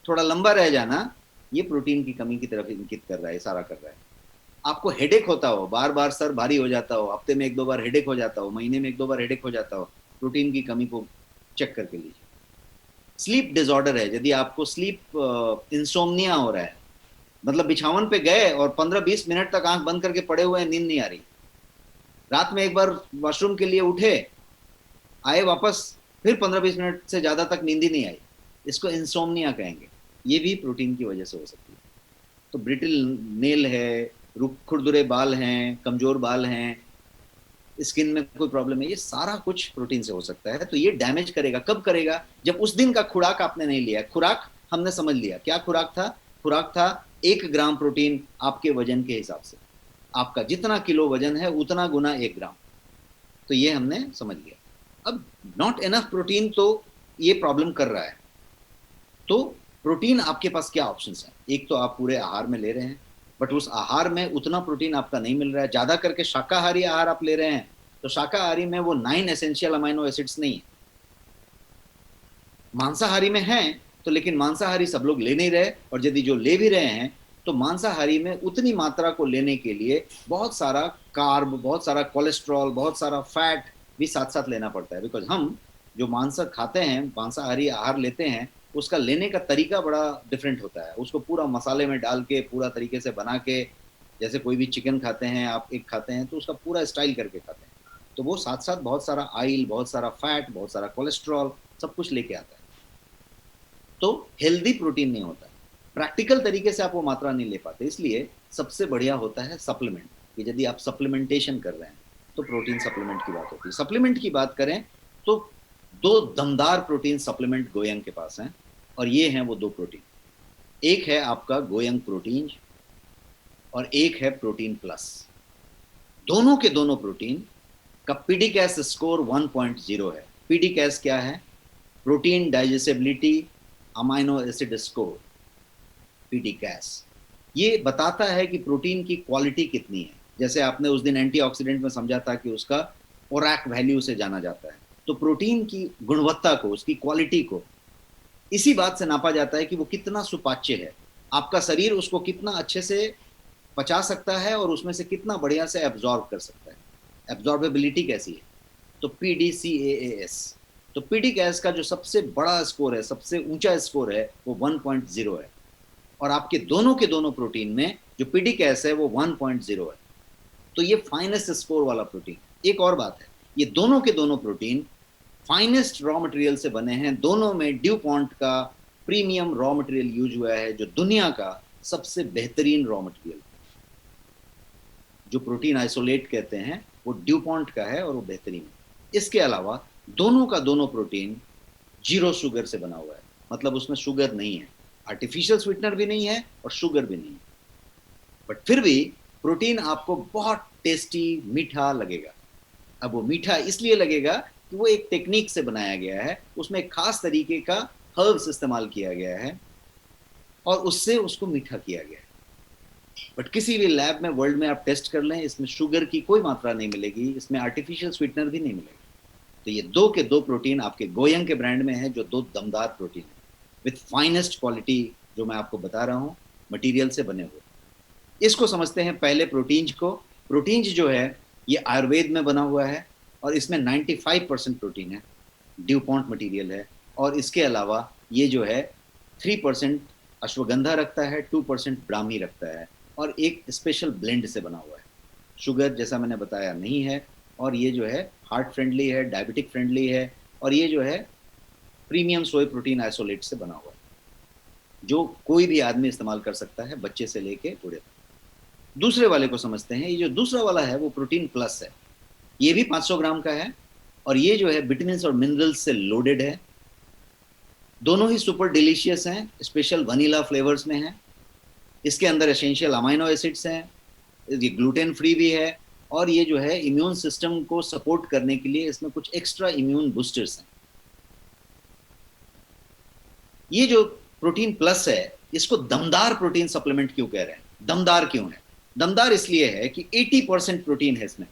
थोड़ा लंबा रह जाना, ये प्रोटीन की कमी की तरफ इंगित कर रहा है, इशारा कर रहा है। आपको हेडेक होता हो, बार बार सर भारी हो जाता हो, हफ्ते में 1-2 बार हेडेक हो जाता हो, महीने में 1-2 बार हेडेक हो जाता हो, प्रोटीन की कमी को चेक करके लीजिए। स्लीप डिसऑर्डर है, यदि आपको स्लीप इंसोम्निया हो रहा है, मतलब बिछावन पे गए और 15-20 मिनट तक आंख बंद करके पड़े हुए हैं, नींद नहीं आ रही, रात में एक बार वॉशरूम के लिए उठे, आए वापस, फिर 15-20 मिनट से ज्यादा तक नींद ही नहीं आई, इसको इंसोम्निया कहेंगे। ये भी प्रोटीन की वजह से हो सकती है। तो ब्रिटल नेल है, खुरदुरे बाल हैं, कमजोर बाल हैं, स्किन में कोई प्रॉब्लम है, ये सारा कुछ प्रोटीन से हो सकता है। तो ये डैमेज करेगा, कब करेगा? जब उस दिन का खुराक आपने नहीं लिया। खुराक हमने समझ लिया, क्या खुराक था? खुराक था 1 ग्राम प्रोटीन आपके वजन के हिसाब से, आपका जितना किलो वजन है उतना गुना 1 ग्राम। तो ये हमने समझ लिया। अब नॉट इनफ प्रोटीन तो ये प्रॉब्लम कर रहा है। तो प्रोटीन आपके पास क्या ऑप्शंस हैं? एक तो आप पूरे आहार में ले रहे हैं, बट उस आहार में उतना प्रोटीन आपका नहीं मिल रहा है। ज्यादा करके शाकाहारी आहार आप ले रहे हैं, तो शाकाहारी में वो 9 एसेंशियल अमाइनो एसिड्स नहीं है। मांसाहारी में है तो, लेकिन मांसाहारी सब लोग ले नहीं रहे, और यदि जो ले भी रहे हैं तो मांसाहारी में उतनी मात्रा को लेने के लिए बहुत सारा कार्ब, बहुत सारा कोलेस्ट्रॉल, बहुत सारा फैट भी साथ साथ लेना पड़ता है। बिकॉज हम जो मांस खाते हैं, मांसाहारी आहार लेते हैं, उसका लेने का तरीका बड़ा डिफरेंट होता है। उसको पूरा मसाले में डाल के पूरा तरीके से बना के, जैसे कोई भी चिकन खाते हैं आप, एक खाते हैं तो उसका पूरा स्टाइल करके खाते हैं, तो वो साथ साथ बहुत सारा ऑयल, बहुत सारा फैट, बहुत सारा कोलेस्ट्रॉल, सब कुछ लेके आता है, तो हेल्दी प्रोटीन नहीं होता। प्रैक्टिकल तरीके से आप वो मात्रा नहीं ले पाते। इसलिए सबसे बढ़िया होता है सप्लीमेंट, कि यदि आप सप्लीमेंटेशन कर रहे हैं तो प्रोटीन सप्लीमेंट की बात होती है। सप्लीमेंट की बात करें तो दो दमदार प्रोटीन सप्लीमेंट गोयंग के पास हैं, और ये हैं वो दो प्रोटीन। एक है आपका गोयंग प्रोटीन और एक है प्रोटीन प्लस। दोनों के दोनों प्रोटीन का पीडीकैस स्कोर 1.0 है। पीडीकैस क्या है? Protein digestibility amino acid score, PDCAAS. ये बताता है कि प्रोटीन की क्वालिटी कितनी है। जैसे आपने उस दिन एंटीऑक्सीडेंट में समझा था कि उसका ओरैक वैल्यू से जाना जाता है, तो प्रोटीन की गुणवत्ता को, उसकी क्वालिटी को इसी बात से नापा जाता है कि वो कितना सुपाच्य है, आपका शरीर उसको कितना अच्छे से पचा सकता है और उसमें से कितना बढ़िया से एब्जॉर्ब कर सकता है, एब्जॉर्बेबिलिटी कैसी है। तो पीडीसीएएस, तो पीडीकैस का जो सबसे बड़ा स्कोर है, सबसे ऊंचा स्कोर है, वो 1.0 है, और आपके दोनों के दोनों प्रोटीन में जो पीडीकैस है वो 1.0 है। तो ये फाइनेस्ट स्कोर वाला प्रोटीन। एक और बात है, ये दोनों के दोनों प्रोटीन फाइनेस्ट रॉ मटेरियल से बने हैं। दोनों में ड्यूपॉन्ट का प्रीमियम रॉ मटेरियल यूज हुआ है, जो दुनिया का सबसे बेहतरीन रॉ मटेरियल। जो प्रोटीन आइसोलेट कहते हैं वो ड्यूपॉन्ट का है और वो बेहतरीन है। इसके अलावा दोनों का दोनों प्रोटीन 0 शुगर से बना हुआ है, मतलब उसमें शुगर नहीं है, आर्टिफिशियल स्वीटनर भी नहीं है और शुगर भी नहीं है, बट फिर भी प्रोटीन आपको बहुत टेस्टी, मीठा लगेगा। अब वो मीठा इसलिए लगेगा कि वो एक टेक्निक से बनाया गया है, उसमें एक खास तरीके का हर्ब्स इस्तेमाल किया गया है और उससे उसको मीठा किया गया है। बट किसी भी लैब में वर्ल्ड में आप टेस्ट कर लें, इसमें शुगर की कोई मात्रा नहीं मिलेगी, इसमें आर्टिफिशियल स्वीटनर भी नहीं मिलेगा। तो ये दो के दो प्रोटीन आपके गोयंग के ब्रांड में है, जो दो दमदार प्रोटीन है विथ फाइनेस्ट क्वालिटी, जो मैं आपको बता रहा हूँ, मटेरियल से बने हुए। इसको समझते हैं पहले प्रोटीन्स को। प्रोटीन्स जो है ये आयुर्वेद में बना हुआ है और इसमें 95% प्रोटीन है, ड्यूपॉन्ट मटेरियल है, और इसके अलावा ये जो है 3% अश्वगंधा रखता है, 2% ब्राह्मी रखता है, और एक स्पेशल ब्लेंड से बना हुआ है। शुगर जैसा मैंने बताया नहीं है, और ये जो है हार्ट फ्रेंडली है, डायबिटिक फ्रेंडली है, और ये जो है प्रीमियम सोय प्रोटीन आइसोलेट से बना हुआ है, जो कोई भी आदमी इस्तेमाल कर सकता है, बच्चे से लेके बूढ़े तक। दूसरे वाले को समझते हैं। ये जो दूसरा वाला है वो प्रोटीन प्लस है, ये भी 500 ग्राम का है, और ये जो है विटामिन और मिनरल्स से लोडेड है। दोनों ही सुपर डिलीशियस हैं, स्पेशल वनीला फ्लेवर्स में हैं। इसके अंदर एसेंशियल अमाइनो एसिड्स हैं, ये ग्लूटेन फ्री भी है, और ये जो है इम्यून सिस्टम को सपोर्ट करने के लिए इसमें कुछ एक्स्ट्रा इम्यून बूस्टर्स हैं। ये जो प्रोटीन प्लस है, इसको दमदार प्रोटीन सप्लीमेंट क्यों कह रहे हैं? दमदार क्यों है? दमदार इसलिए है कि 80% प्रोटीन है इसमें।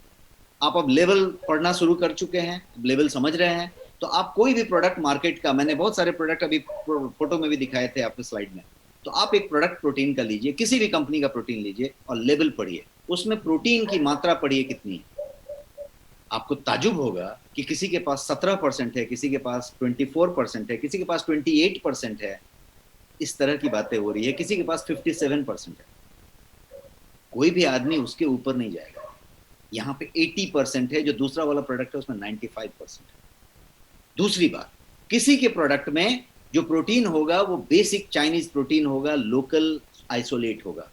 आप अब लेवल पढ़ना शुरू कर चुके हैं, अब लेवल समझ रहे हैं, तो आप कोई भी प्रोडक्ट मार्केट का, मैंने बहुत सारे प्रोडक्ट अभी फोटो में भी दिखाए थे आपके स्लाइड में, तो आप एक प्रोडक्ट प्रोटीन का लीजिए, किसी भी कंपनी का प्रोटीन लीजिए और लेवल पढ़िए, उसमें प्रोटीन की मात्रा पढ़िए कितनी है। आपको ताजुब होगा कि किसी के पास 17% है, किसी के पास 24% है, किसी के पास 28% है, इस तरह की बातें हो रही है, किसी के पास 57% है। कोई भी आदमी उसके ऊपर नहीं जाएगा। यहाँ पे 80% है, जो दूसरा वाला प्रोडक्ट है उसमें 95% है। दूसरी बात, किसी के प्रोडक्ट में जो प्रोटीन होगा वो बेसिक चाइनीज प्रोटीन होगा, लोकल आइसोलेट होगा।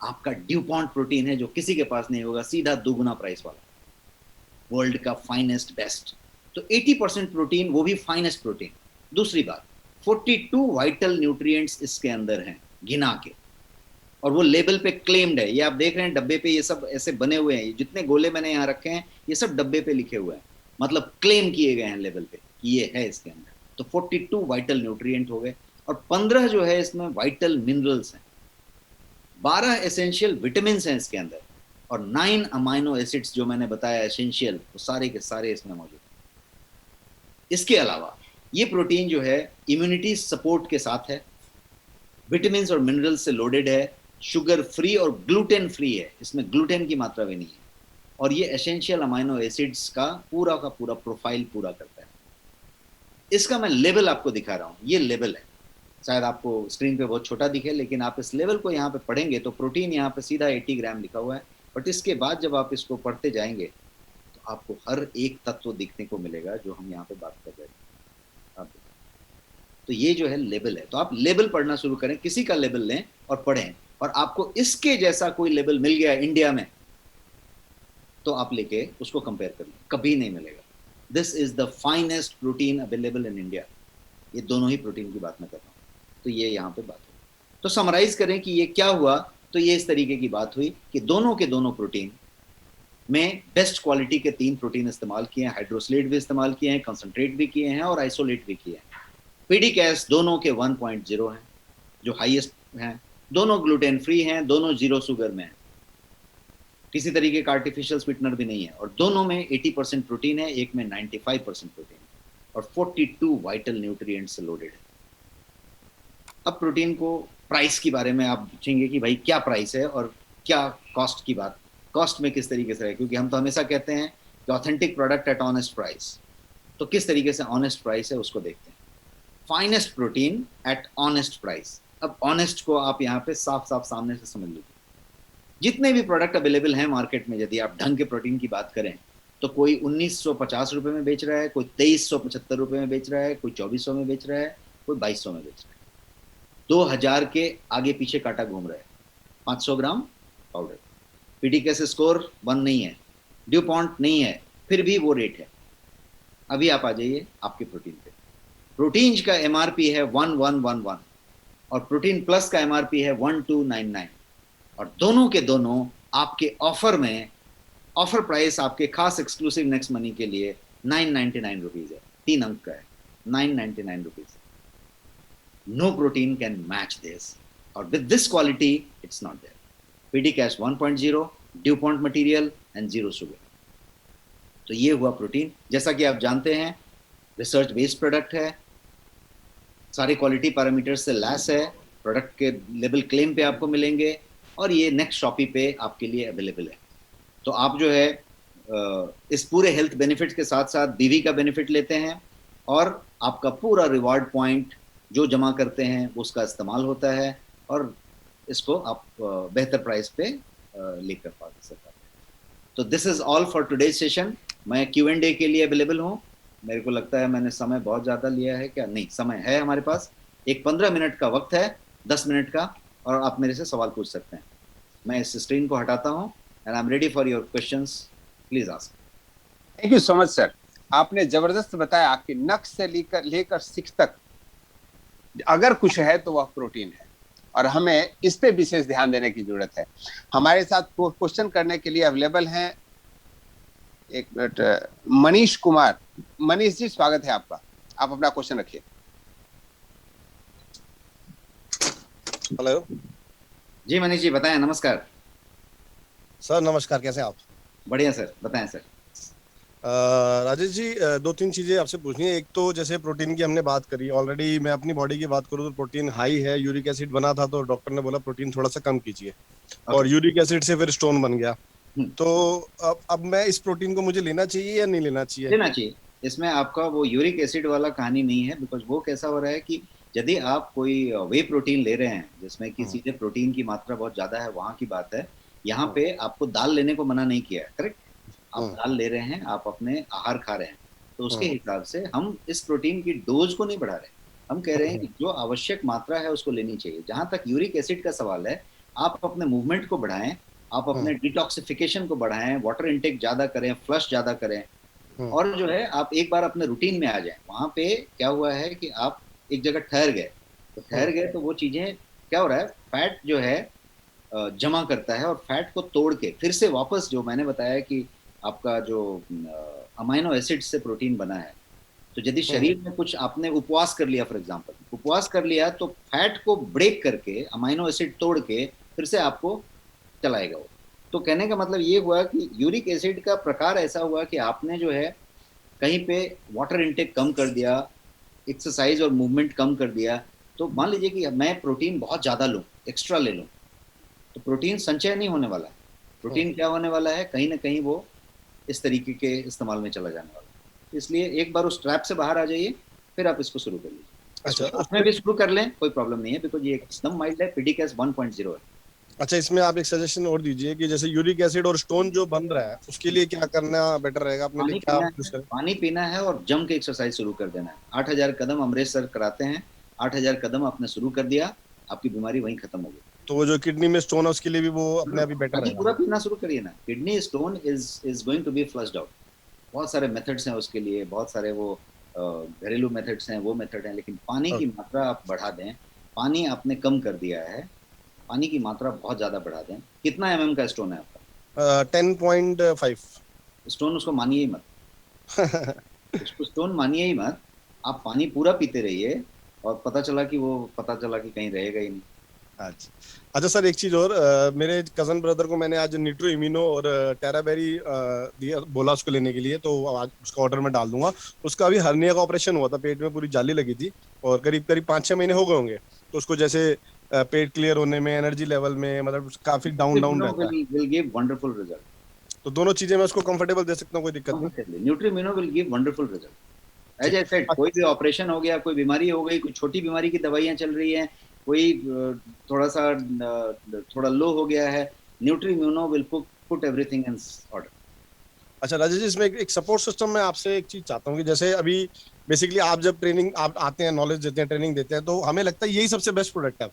आपका ड्यूपॉन्ट प्रोटीन है जो किसी के पास नहीं होगा, सीधा दुगुना प्राइस वाला, वर्ल्ड का फाइनेस्ट बेस्ट। तो 80% प्रोटीन, वो भी फाइनेस्ट प्रोटीन। दूसरी बात, 42 वाइटल न्यूट्रिएंट्स इसके अंदर हैं गिना के, और वो लेबल पे क्लेम्ड है। ये आप देख रहे हैं डब्बे पे, ये सब ऐसे बने हुए हैं, जितने गोले मैंने यहाँ रखे हैं ये सब डब्बे पे लिखे हुए हैं, मतलब क्लेम किए गए हैं लेबल पे कि ये है इसके अंदर। तो 42 वाइटल न्यूट्रिएंट हो गए, और 15 जो है इसमें वाइटल मिनरल्स हैं, 12 एसेंशियल विटामिन हैं इसके अंदर, और 9 अमाइनो एसिड्स जो मैंने बताया एसेंशियल, वो सारे के सारे इसमें मौजूद हैं। इसके अलावा ये प्रोटीन जो है इम्यूनिटी सपोर्ट के साथ है, विटामिन और मिनरल्स से लोडेड है, शुगर फ्री और ग्लूटेन फ्री है, इसमें ग्लूटेन की मात्रा भी नहीं है, और ये एसेंशियल अमाइनो एसिड्स का पूरा प्रोफाइल पूरा करता है। इसका मैं लेवल आपको दिखा रहा हूँ, ये लेवल है, शायद आपको स्क्रीन पे बहुत छोटा दिखे, लेकिन आप इस लेवल को यहाँ पे पढ़ेंगे तो प्रोटीन यहाँ पे सीधा 80 ग्राम लिखा हुआ है, बट इसके बाद जब आप इसको पढ़ते जाएंगे तो आपको हर एक तत्व दिखने को मिलेगा जो हम यहाँ पे बात कर रहे हैं। तो ये जो है लेवल है, तो आप लेवल पढ़ना शुरू करें, किसी का लेवल लें और पढ़ें, और आपको इसके जैसा कोई लेवल मिल गया इंडिया में तो आप लेके उसको कंपेयर कर लें, कभी नहीं मिलेगा। This is the finest protein available in India. ये दोनों ही प्रोटीन की बात मैं कर रहा हूँ, तो ये यहाँ पे बात हुई। तो समराइज करें कि ये क्या हुआ, तो ये इस तरीके की बात हुई कि दोनों के दोनों प्रोटीन में बेस्ट क्वालिटी के 3 प्रोटीन इस्तेमाल किए हैं, हाइड्रोसलेट भी इस्तेमाल किए हैं, कंसंट्रेट भी किए हैं और आइसोलेट भी किए हैं। पीडीकैस दोनों के 1.0 हैं जो हाईएस्ट हैं, दोनों ग्लूटेन फ्री हैं, दोनों 0 शुगर में हैं, किसी तरीके का आर्टिफिशियल स्वीटनर भी नहीं है, और दोनों में 80% प्रोटीन है, एक में 95% प्रोटीन है, और 42 वाइटल न्यूट्रिएंट्स से लोडेड है। अब प्रोटीन को प्राइस के बारे में आप पूछेंगे कि भाई क्या प्राइस है और क्या कॉस्ट की बात, कॉस्ट में किस तरीके से है, क्योंकि हम तो हमेशा कहते हैं कि authentic product at honest price, तो किस तरीके से ऑनेस्ट प्राइस है उसको देखते हैं। Finest protein at honest price. अब ऑनेस्ट को आप यहाँ पे साफ साफ सामने से समझ लीजिए, जितने भी प्रोडक्ट अवेलेबल हैं मार्केट में, यदि आप ढंग के प्रोटीन की बात करें तो कोई 1950 रुपए में बेच रहा है, कोई 2375 रुपए में बेच रहा है, कोई 2400 में बेच रहा है, कोई 2200 में बेच रहा है, 2000 के आगे पीछे काटा घूम रहा है। 500 ग्राम पाउडर, पीडीकेस स्कोर 1 नहीं है, ड्यू पॉइंट नहीं है, फिर भी वो रेट है। अभी आप आ जाइए आपके प्रोटीन पे, प्रोटीन का एमआरपी है 1111 और प्रोटीन प्लस का एमआरपी है 1299, और दोनों के दोनों आपके ऑफर में, ऑफर प्राइस आपके खास एक्सक्लूसिव नेक्स्ट मनी के लिए 999 रुपीज है, 3 अंक का है, 999 rupees. No protein can match this, और with this quality it's not there. PDCAAS 1.0, due point material and 0 sugar. तो ये हुआ प्रोटीन। जैसा कि आप जानते हैं रिसर्च बेस्ड प्रोडक्ट है, सारे क्वालिटी पैरामीटर्स से लैस है, प्रोडक्ट के लेवल क्लेम पे आपको मिलेंगे, और ये नेक्स्ट शॉपी पे आपके लिए अवेलेबल है। तो आप जो है इस पूरे हेल्थ बेनिफिट्स के साथ साथ बीवी का बेनिफिट लेते हैं, और आपका पूरा रिवार्ड पॉइंट जो जमा करते हैं उसका इस्तेमाल होता है, और इसको आप बेहतर प्राइस पे लेकर पा सकते हैं। तो this is all for today's session. मैं Q&A के लिए अवेलेबल हूँ। मेरे को लगता है मैंने समय बहुत ज़्यादा लिया है, क्या नहीं, समय है हमारे पास, एक 15 मिनट का वक्त है, 10 मिनट का, और आप मेरे से सवाल पूछ सकते हैं। मैं इस स्क्रीन को हटाता हूँ and I am ready for your questions, please ask. Thank you so much sir, आपने जबरदस्त बताया कि नख से लेकर सिख तक अगर कुछ है तो वह प्रोटीन है, और हमें इस पे विशेष ध्यान देने की जरूरत है। हमारे साथ क्वेश्चन करने के लिए अवेलेबल हैं, एक मिनट, मनीष कुमार। मनीष जी स्वागत है आपका, आप अपना क्वेश्चन रखिए। हेलो जी मनीष जी बताएं, नमस्कार सर। नमस्कार, कैसे आप? बढ़िया सर, बताएं सर। राजेश जी, 2-3 चीजें आपसे पूछनी है। एक तो जैसे प्रोटीन की हमने बात करी ऑलरेडी, मैं अपनी बॉडी की बात करूँ तो प्रोटीन हाई है, यूरिक एसिड बना था तो डॉक्टर ने बोला प्रोटीन थोड़ा सा कम कीजिए, और यूरिक एसिड से फिर स्टोन बन गया। तो अब मैं इस प्रोटीन को मुझे लेना चाहिए या नहीं लेना चाहिए? लेना चाहिए। इसमें आपका वो यूरिक एसिड वाला कहानी नहीं है, बिकॉज वो कैसा हो रहा है कि यदि आप कोई वे प्रोटीन ले रहे हैं जिसमें कि सीधे प्रोटीन की मात्रा बहुत ज्यादा है, वहां की बात है। यहाँ पे आपको दाल लेने को मना नहीं किया है, करेक्ट? आप दाल ले रहे हैं, आप अपने आहार खा रहे हैं, तो उसके हिसाब से हम इस प्रोटीन की डोज को नहीं बढ़ा रहे। हम कह रहे हैं कि जो आवश्यक मात्रा है उसको लेनी चाहिए। जहां तक यूरिक एसिड का सवाल है, आप अपने मूवमेंट को बढ़ाएं, आप अपने डिटॉक्सिफिकेशन को बढ़ाएं, वाटर इनटेक ज्यादा करें, फ्लश ज्यादा करें, और जो है आप एक बार अपने रूटीन में आ जाएं। वहां पे क्या हुआ है कि आप एक जगह ठहर गए, तो वो चीजें क्या हो रहा है, फैट जो है जमा करता है, और फैट को तोड़ के फिर से वापस, जो मैंने बताया कि आपका जो अमाइनो एसिड से प्रोटीन बना है, तो यदि शरीर में कुछ आपने उपवास कर लिया, फॉर एग्जांपल उपवास कर लिया, तो फैट को ब्रेक करके अमाइनो एसिड तोड़ के फिर से आपको चलाएगा वो। तो कहने का मतलब ये हुआ कि यूरिक एसिड का प्रकार ऐसा हुआ कि आपने जो है कहीं पे वाटर इनटेक कम कर दिया, एक्सरसाइज और मूवमेंट कम कर दिया। तो मान लीजिए कि मैं प्रोटीन बहुत ज़्यादा लूँ, एक्स्ट्रा ले लूँ, तो प्रोटीन संचय नहीं होने वाला है, प्रोटीन क्या होने वाला है, कहीं ना कहीं वो इस तरीके के इस्तेमाल में चला जाने वाला है। इसलिए एक बार उस ट्रैप से बाहर आ जाइए, फिर आप इसको शुरू कर लीजिए। अच्छा, उसमें भी शुरू कर लें, कोई प्रॉब्लम नहीं है, बिकॉज ये एकदम माइल्ड है, पीडीकेएस 1.0 है। अच्छा, इसमें आप एक सजेशन और दीजिए कि जैसे यूरिक एसिड और स्टोन जो बन रहा है उसके लिए क्या करना बेटर रहेगा, अपने लिए क्या यूज करें? पानी पीना है और जम के एक्सरसाइज शुरू कर देना है। 8000 कदम अमरीश सर कराते हैं, 8000 कदम आपने शुरू कर दिया, आपकी बीमारी वहीं खत्म हो गई। तो वो जो किडनी में स्टोन है उसके लिए भी वो अपने आप ही बेटर पानी रहेगा? पूरा पीना शुरू करिए ना। Kidney stone is going to be flushed out. बहुत सारे मेथड्स हैं उसके लिए, बहुत सारे वो घरेलू मेथड्स हैं, वो मेथड हैं, लेकिन पानी की मात्रा आप बढ़ा दें। पानी आपने कम कर दिया है, पानी की मात्रा बहुत ज्यादा बढ़ा दें। कितना एमएम का स्टोन है आपका? 10.5। स्टोन उसको मानिए ही मत। उसको स्टोन मानिए ही मत। आप पानी पूरा पीते रहिए, और पता चला कि कहीं रहेगा ही नहीं। अच्छा सर, एक चीज और, मेरे कजन ब्रदर को मैंने आज न्यूट्रो इम्यूनो और टेराबेरी दिया, बोला उसको लेने के लिए, तो आज उसका ऑर्डर में डाल दूंगा। उसका अभी हर्निया का ऑपरेशन हुआ था, पेट में पूरी जाली लगी थी, और करीब 5-6 महीने हो गए होंगे। तो उसको जैसे पेट क्लियर होने में, एनर्जी लेवल में, मतलब काफी डाउन रहता है। Will give wonderful result. तो दोनों चीजें मैं उसको कंफर्टेबल दे सकता हूँ, कोई दिक्कत नहीं? Nutrimino will give wonderful result. As I said, कोई भी ऑपरेशन हो गया, कोई बीमारी हो गई, कोई छोटी बीमारी की दवाइयां चल रही हैं, कोई थोड़ा लो हो गया है, Nutrimino will put everything in order. अच्छा राजेश जी, इसमें एक सपोर्ट सिस्टम में आपसे एक चीज चाहता हूँ कि जैसे अभी बेसिकली आप जब ट्रेनिंग आप आते हैं, नॉलेज देते हैं, ट्रेनिंग देते हैं, तो हमें लगता है यही सबसे बेस्ट प्रोडक्ट है।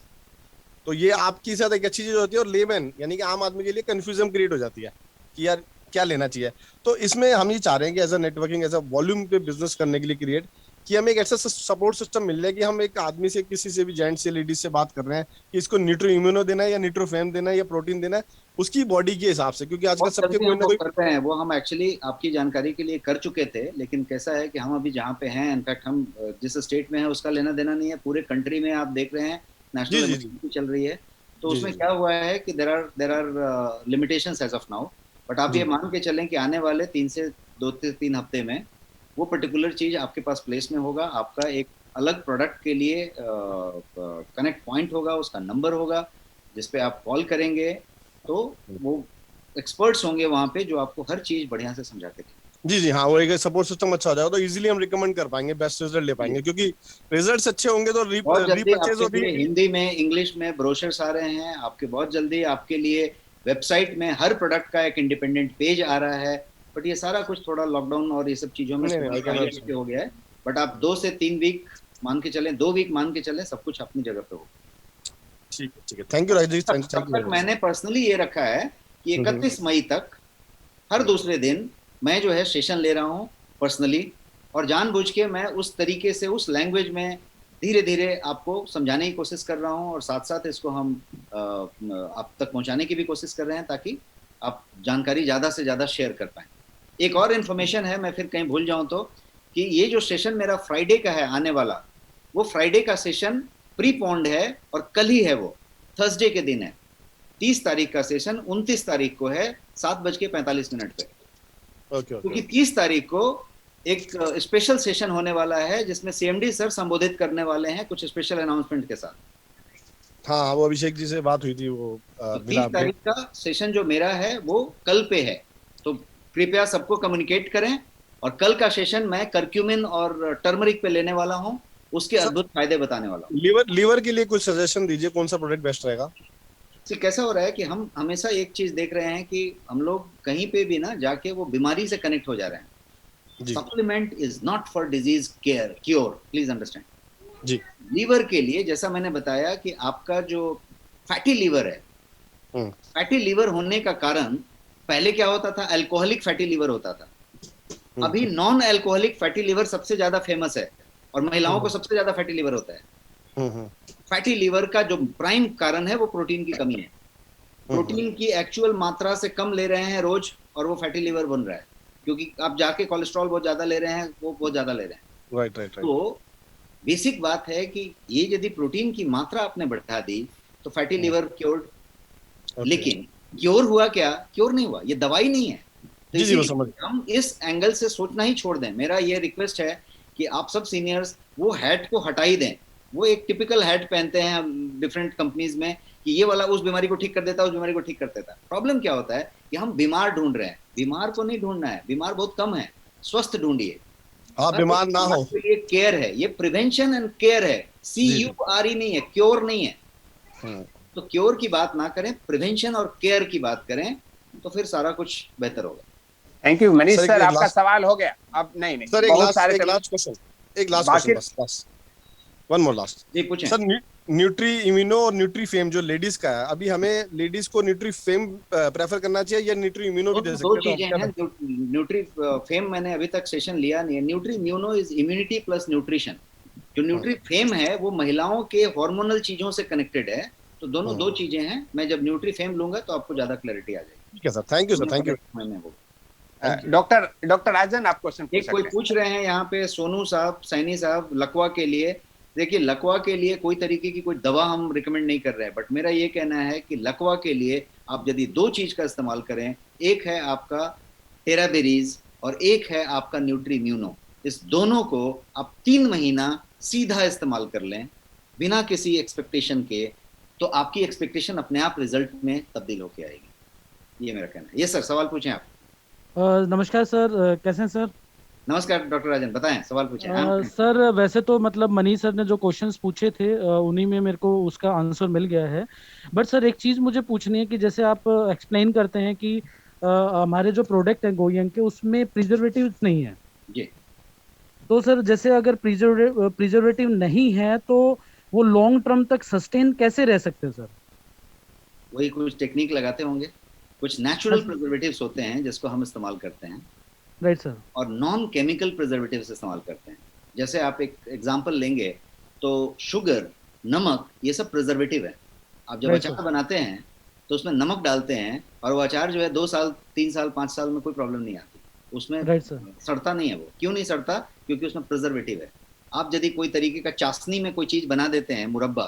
तो ये आपकी साथ एक अच्छी चीज होती है, और लेमैन यानी कि आम आदमी के लिए कंफ्यूजन क्रिएट हो जाती है कि यार क्या लेना चाहिए। तो इसमें हम ये चाह रहे हैं कि as a networking, as a volume पे बिजनेस करने के लिए क्रिएट, कि हमें एक ऐसा सपोर्ट सिस्टम मिल जाए कि हम एक आदमी से, किसी से भी, जेंट से, लेडीज से बात कर रहे हैं कि इसको न्यूट्रो इम्यूनो देना है या न्यूट्रोफेम देना है या प्रोटीन देना है, उसकी बॉडी के हिसाब से, क्योंकि आजकल सबके कोई ना कोई करते हैं। वो हम एक्चुअली आपकी जानकारी के लिए कर चुके थे, लेकिन कैसा है कि हम अभी जहाँ पे हैं, इनफैक्ट हम जिस स्टेट में है उसका लेना देना नहीं है, पूरे कंट्री में आप देख रहे हैं नेशनल इलेक्शन चल रही है। तो उसमें क्या हुआ है कि there are limitations as of now, but आप ये मान के चलें कि आने वाले 3 से 2-3 हफ्ते में वो पर्टिकुलर चीज आपके पास प्लेस में होगा। आपका एक अलग प्रोडक्ट के लिए कनेक्ट पॉइंट होगा, उसका नंबर होगा जिसपे आप कॉल करेंगे, तो वो एक्सपर्ट्स होंगे वहां पे जो आपको हर चीज बढ़िया से समझाते हैं। जी हाँ, वो एक सपोर्ट सिस्टम अच्छा हो जाएगा तो इजीली हम रिकमेंड कर पाएंगे, बेस्ट रिजल्ट ले पाएंगे, क्योंकि रिजल्ट्स अच्छे होंगे तो रीपरचेज होगी। हिंदी में, इंग्लिश में ब्रोशर्स आ रहे हैं आपके, बहुत जल्दी आपके लिए वेबसाइट में हर प्रोडक्ट का एक इंडिपेंडेंट पेज आ रहा है। बट ये सारा कुछ थोड़ा लॉकडाउन और ये सब चीजों में हो गया है। बट आप 2 से 3 वीक मान के चलें, 2 वीक मान के चलें, सब कुछ अपनी जगह पे हो। ठीक है, थैंक यू राजेश। तब तक मैंने पर्सनली ये रखा है कि 31 मई तक हर दूसरे दिन मैं जो है सेशन ले रहा हूँ पर्सनली, और जानबूझ के मैं उस तरीके से, उस लैंग्वेज में धीरे धीरे आपको समझाने की कोशिश कर रहा हूँ, और साथ साथ इसको हम आप तक पहुंचाने की भी कोशिश कर रहे हैं, ताकि आप जानकारी ज़्यादा से ज़्यादा शेयर कर पाएं। एक और इन्फॉर्मेशन है, मैं फिर कहीं भूल जाऊं तो, कि ये जो सेशन मेरा फ्राइडे का है आने वाला, वो फ्राइडे का सेशन प्री पॉन्ड है, और कल ही है, वो थर्सडे के दिन है। 30 तारीख का सेशन 29 तारीख को है 7:45 पे, क्योंकि 30 तारीख को एक स्पेशल सेशन होने वाला है जिसमें सीएमडी सर संबोधित करने वाले हैं कुछ स्पेशल अनाउंसमेंट के साथ। हाँ, वो अभिषेक जी से बात हुई थी, वो 30 तारीख का सेशन जो मेरा है वो कल पे है, तो कृपया सबको कम्युनिकेट करें। और कल का सेशन मैं करक्यूमिन और टर्मरिक पे लेने वाला हूँ, उसके अद्भुत फायदे बताने वाला हूँ। लीवर के लिए कुछ सजेशन दीजिए, कौन सा प्रोडक्ट बेस्ट रहेगा? कैसा हो रहा है कि हम हमेशा एक चीज देख रहे हैं कि हम लोग कहीं पे भी ना जाके वो बीमारी से कनेक्ट हो जा रहे हैं। Supplement is not for disease cure, please understand जी। लीवर के लिए, जैसा मैंने बताया कि आपका जो फैटी लीवर है, फैटी लीवर होने का कारण पहले क्या होता था, अल्कोहलिक फैटी लीवर होता था। अभी नॉन अल्कोहलिक फैटी लीवर सबसे ज्यादा फेमस है, और महिलाओं को सबसे ज्यादा फैटी लीवर होता है। फैटी लीवर का जो प्राइम कारण है वो प्रोटीन की कमी है। प्रोटीन की एक्चुअल मात्रा से कम ले रहे हैं रोज, और वो फैटी लीवर बन रहा है, क्योंकि आप जाके कोलेस्ट्रॉल बहुत ज्यादा ले रहे हैं, वो बहुत ज्यादा ले रहे हैं। राइट। तो बेसिक बात है कि ये यदि प्रोटीन की मात्रा आपने बढ़ा दी तो फैटी लीवर क्योर्ड। लेकिन क्योर हुआ क्या? क्योर नहीं हुआ, ये दवाई नहीं है। तो हम इस एंगल से सोचना ही छोड़ दें। मेरा ये रिक्वेस्ट है कि आप सब सीनियर्स वो हैट को हटा ही दें। वो एक टिपिकल हैट पहनते हैं डिफरेंट कंपनीज में कि ये वाला उस बीमारी को ठीक कर देता है, उस बीमारी को ठीक कर देता है। प्रॉब्लम क्या होता है कि हम बीमार ढूंढ रहे हैं। बीमार को नहीं ढूंढना है, बीमार बहुत कम है, स्वस्थ ढूंढिए। आप बीमार ना हो। ये केयर है, ये प्रिवेंशन एंड केयर है, CURE नहीं है, क्योर नहीं है। तो क्योर की बात ना करें, प्रिवेंशन और केयर की बात करें, तो फिर सारा कुछ बेहतर होगा। थैंक यू मनीष सर, आपका सवाल हो गया। अब नहीं सर, बहुत सारे एक लास्ट क्वेश्चन बस वन मोर लास्ट। जी पूछें सर। न्यूट्री इम्यूनो और न्यूट्रीफेम जो लेडीज का है, अभी हमें लेडीज को न्यूट्रीफेम प्रेफर करना चाहिए या न्यूट्री इम्यूनो भी दे सकते हैं? दो चीजें हैं। न्यूट्रीफेम मैंने अभी तक सेशन लिया नहीं है। Nutri immuno is immunity plus nutrition. जो न्यूट्रीफेम है वो महिलाओं के हार्मोनल चीजों से कनेक्टेड है। तो दोनों दो चीजें हैं। मैं जब न्यूट्रीफेम लूंगा तो आपको ज्यादा क्लैरिटी आ जाएगी। ठीक है sir, thank you sir, thank you. Doctor Rajan, आप क्वेश्चन कोई पूछ रहे हैं यहाँ पे, सोनू साहब, सैनी साहब, लकवा के लिए। देखिए, लकवा के लिए कोई तरीके की कोई दवा हम रिकमेंड नहीं कर रहे हैं, बट मेरा ये कहना है कि लकवा के लिए आप यदि दो चीज का इस्तेमाल करें, एक है आपका टेराबेरीज और एक है आपका न्यूट्री इम्यूनो, इस दोनों को आप 3 महीना सीधा इस्तेमाल कर लें बिना किसी एक्सपेक्टेशन के, तो आपकी एक्सपेक्टेशन अपने आप रिजल्ट में तब्दील होकर आएगी। ये मेरा कहना है। ये सर, सवाल पूछें आप। नमस्कार सर, कैसे हैं सर? नमस्कार डॉक्टर राजन, बताएं, सवाल पूछें। सर वैसे तो मतलब मनीष सर ने जो क्वेश्चंस पूछे थे उन्हीं में मेरे को उसका आंसर मिल गया है। बट सर एक चीज़ मुझे पूछनी है कि जैसे आप एक्सप्लेन करते हैं कि हमारे जो प्रोडक्ट हैं गोयंग के, उसमें प्रिजर्वेटिव्स नहीं है जी। तो सर जैसे अगर प्रिजर्वेटिव नहीं है तो वो लॉन्ग टर्म तक सस्टेन कैसे रह सकते हैं सर? वही कुछ टेक्निक लगाते होंगे। कुछ नेचुरल प्रिजर्वेटिव्स होते हैं जिसको हम इस्तेमाल करते हैं, राइट सर, और नॉन केमिकल प्रिजर्वेटिव्स इस्तेमाल करते हैं। जैसे आप एक एग्जांपल लेंगे तो शुगर, नमक, ये सब प्रिजर्वेटिव है। आप जब अचार बनाते हैं तो उसमें नमक डालते हैं और वो अचार जो है 2 साल 3 साल 5 साल में कोई प्रॉब्लम नहीं आती उसमें, सड़ता नहीं है। वो क्यों नहीं सड़ता? क्योंकि उसमें प्रिजर्वेटिव है। आप यदि कोई तरीके का चाशनी में कोई चीज बना देते हैं, मुरब्बा,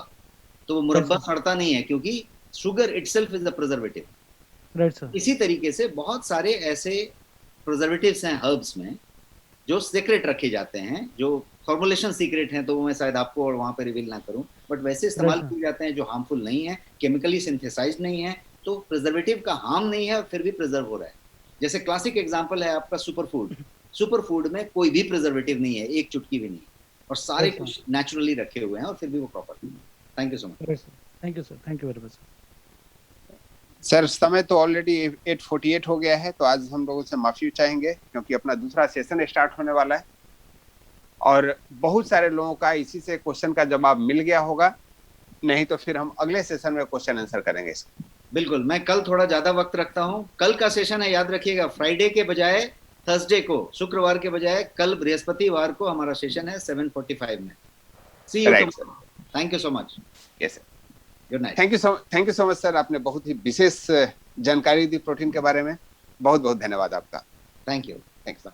तो वो मुरब्बा सड़ता नहीं है क्योंकि sugar itself is the preservative. Right sir. इसी तरीके से बहुत सारे ऐसे प्रिजर्वेटिव्स हैं हर्ब्स में जो सीक्रेट रखे जाते हैं, जो फॉर्मुलेशन सीक्रेट हैं, तो वो मैं शायद आपको और वहां पे रिवील ना करूं, बट वैसे इस्तेमाल किए जाते हैं जो हार्मफुल नहीं है, केमिकली सिंथेसाइज्ड नहीं है, तो प्रिजर्वेटिव का हार्म नहीं है और फिर भी प्रिजर्व हो रहा है। जैसे क्लासिक एग्जांपल है आपका सुपर फूड में कोई भी प्रिजर्वेटिव नहीं है, एक चुटकी भी नहीं, और सारे कुछ नेचुरली रखे हुए हैं और फिर भी वो proper. Thank you so much. Thank you sir, thank you very much sir. समय तो ऑलरेडी 8:48 हो गया है, तो आज हम लोगों से माफी चाहेंगे क्योंकि अपना दूसरा सेशन स्टार्ट होने वाला है और बहुत सारे लोगों का इसी से क्वेश्चन का जवाब मिल गया होगा, नहीं तो फिर हम अगले सेशन में क्वेश्चन आंसर करेंगे। बिल्कुल, मैं कल थोड़ा ज्यादा वक्त रखता हूँ। कल का सेशन है, याद रखिएगा, फ्राइडे के बजाय थर्सडे को, शुक्रवार के बजाय कल बृहस्पतिवार को हमारा सेशन है 7:45 में। See you. Thank you so much. Yes sir, good night. Thank you so much sir. आपने बहुत ही विशेष जानकारी दी प्रोटीन के बारे में। बहुत बहुत धन्यवाद आपका। Thank you. थैंक्स।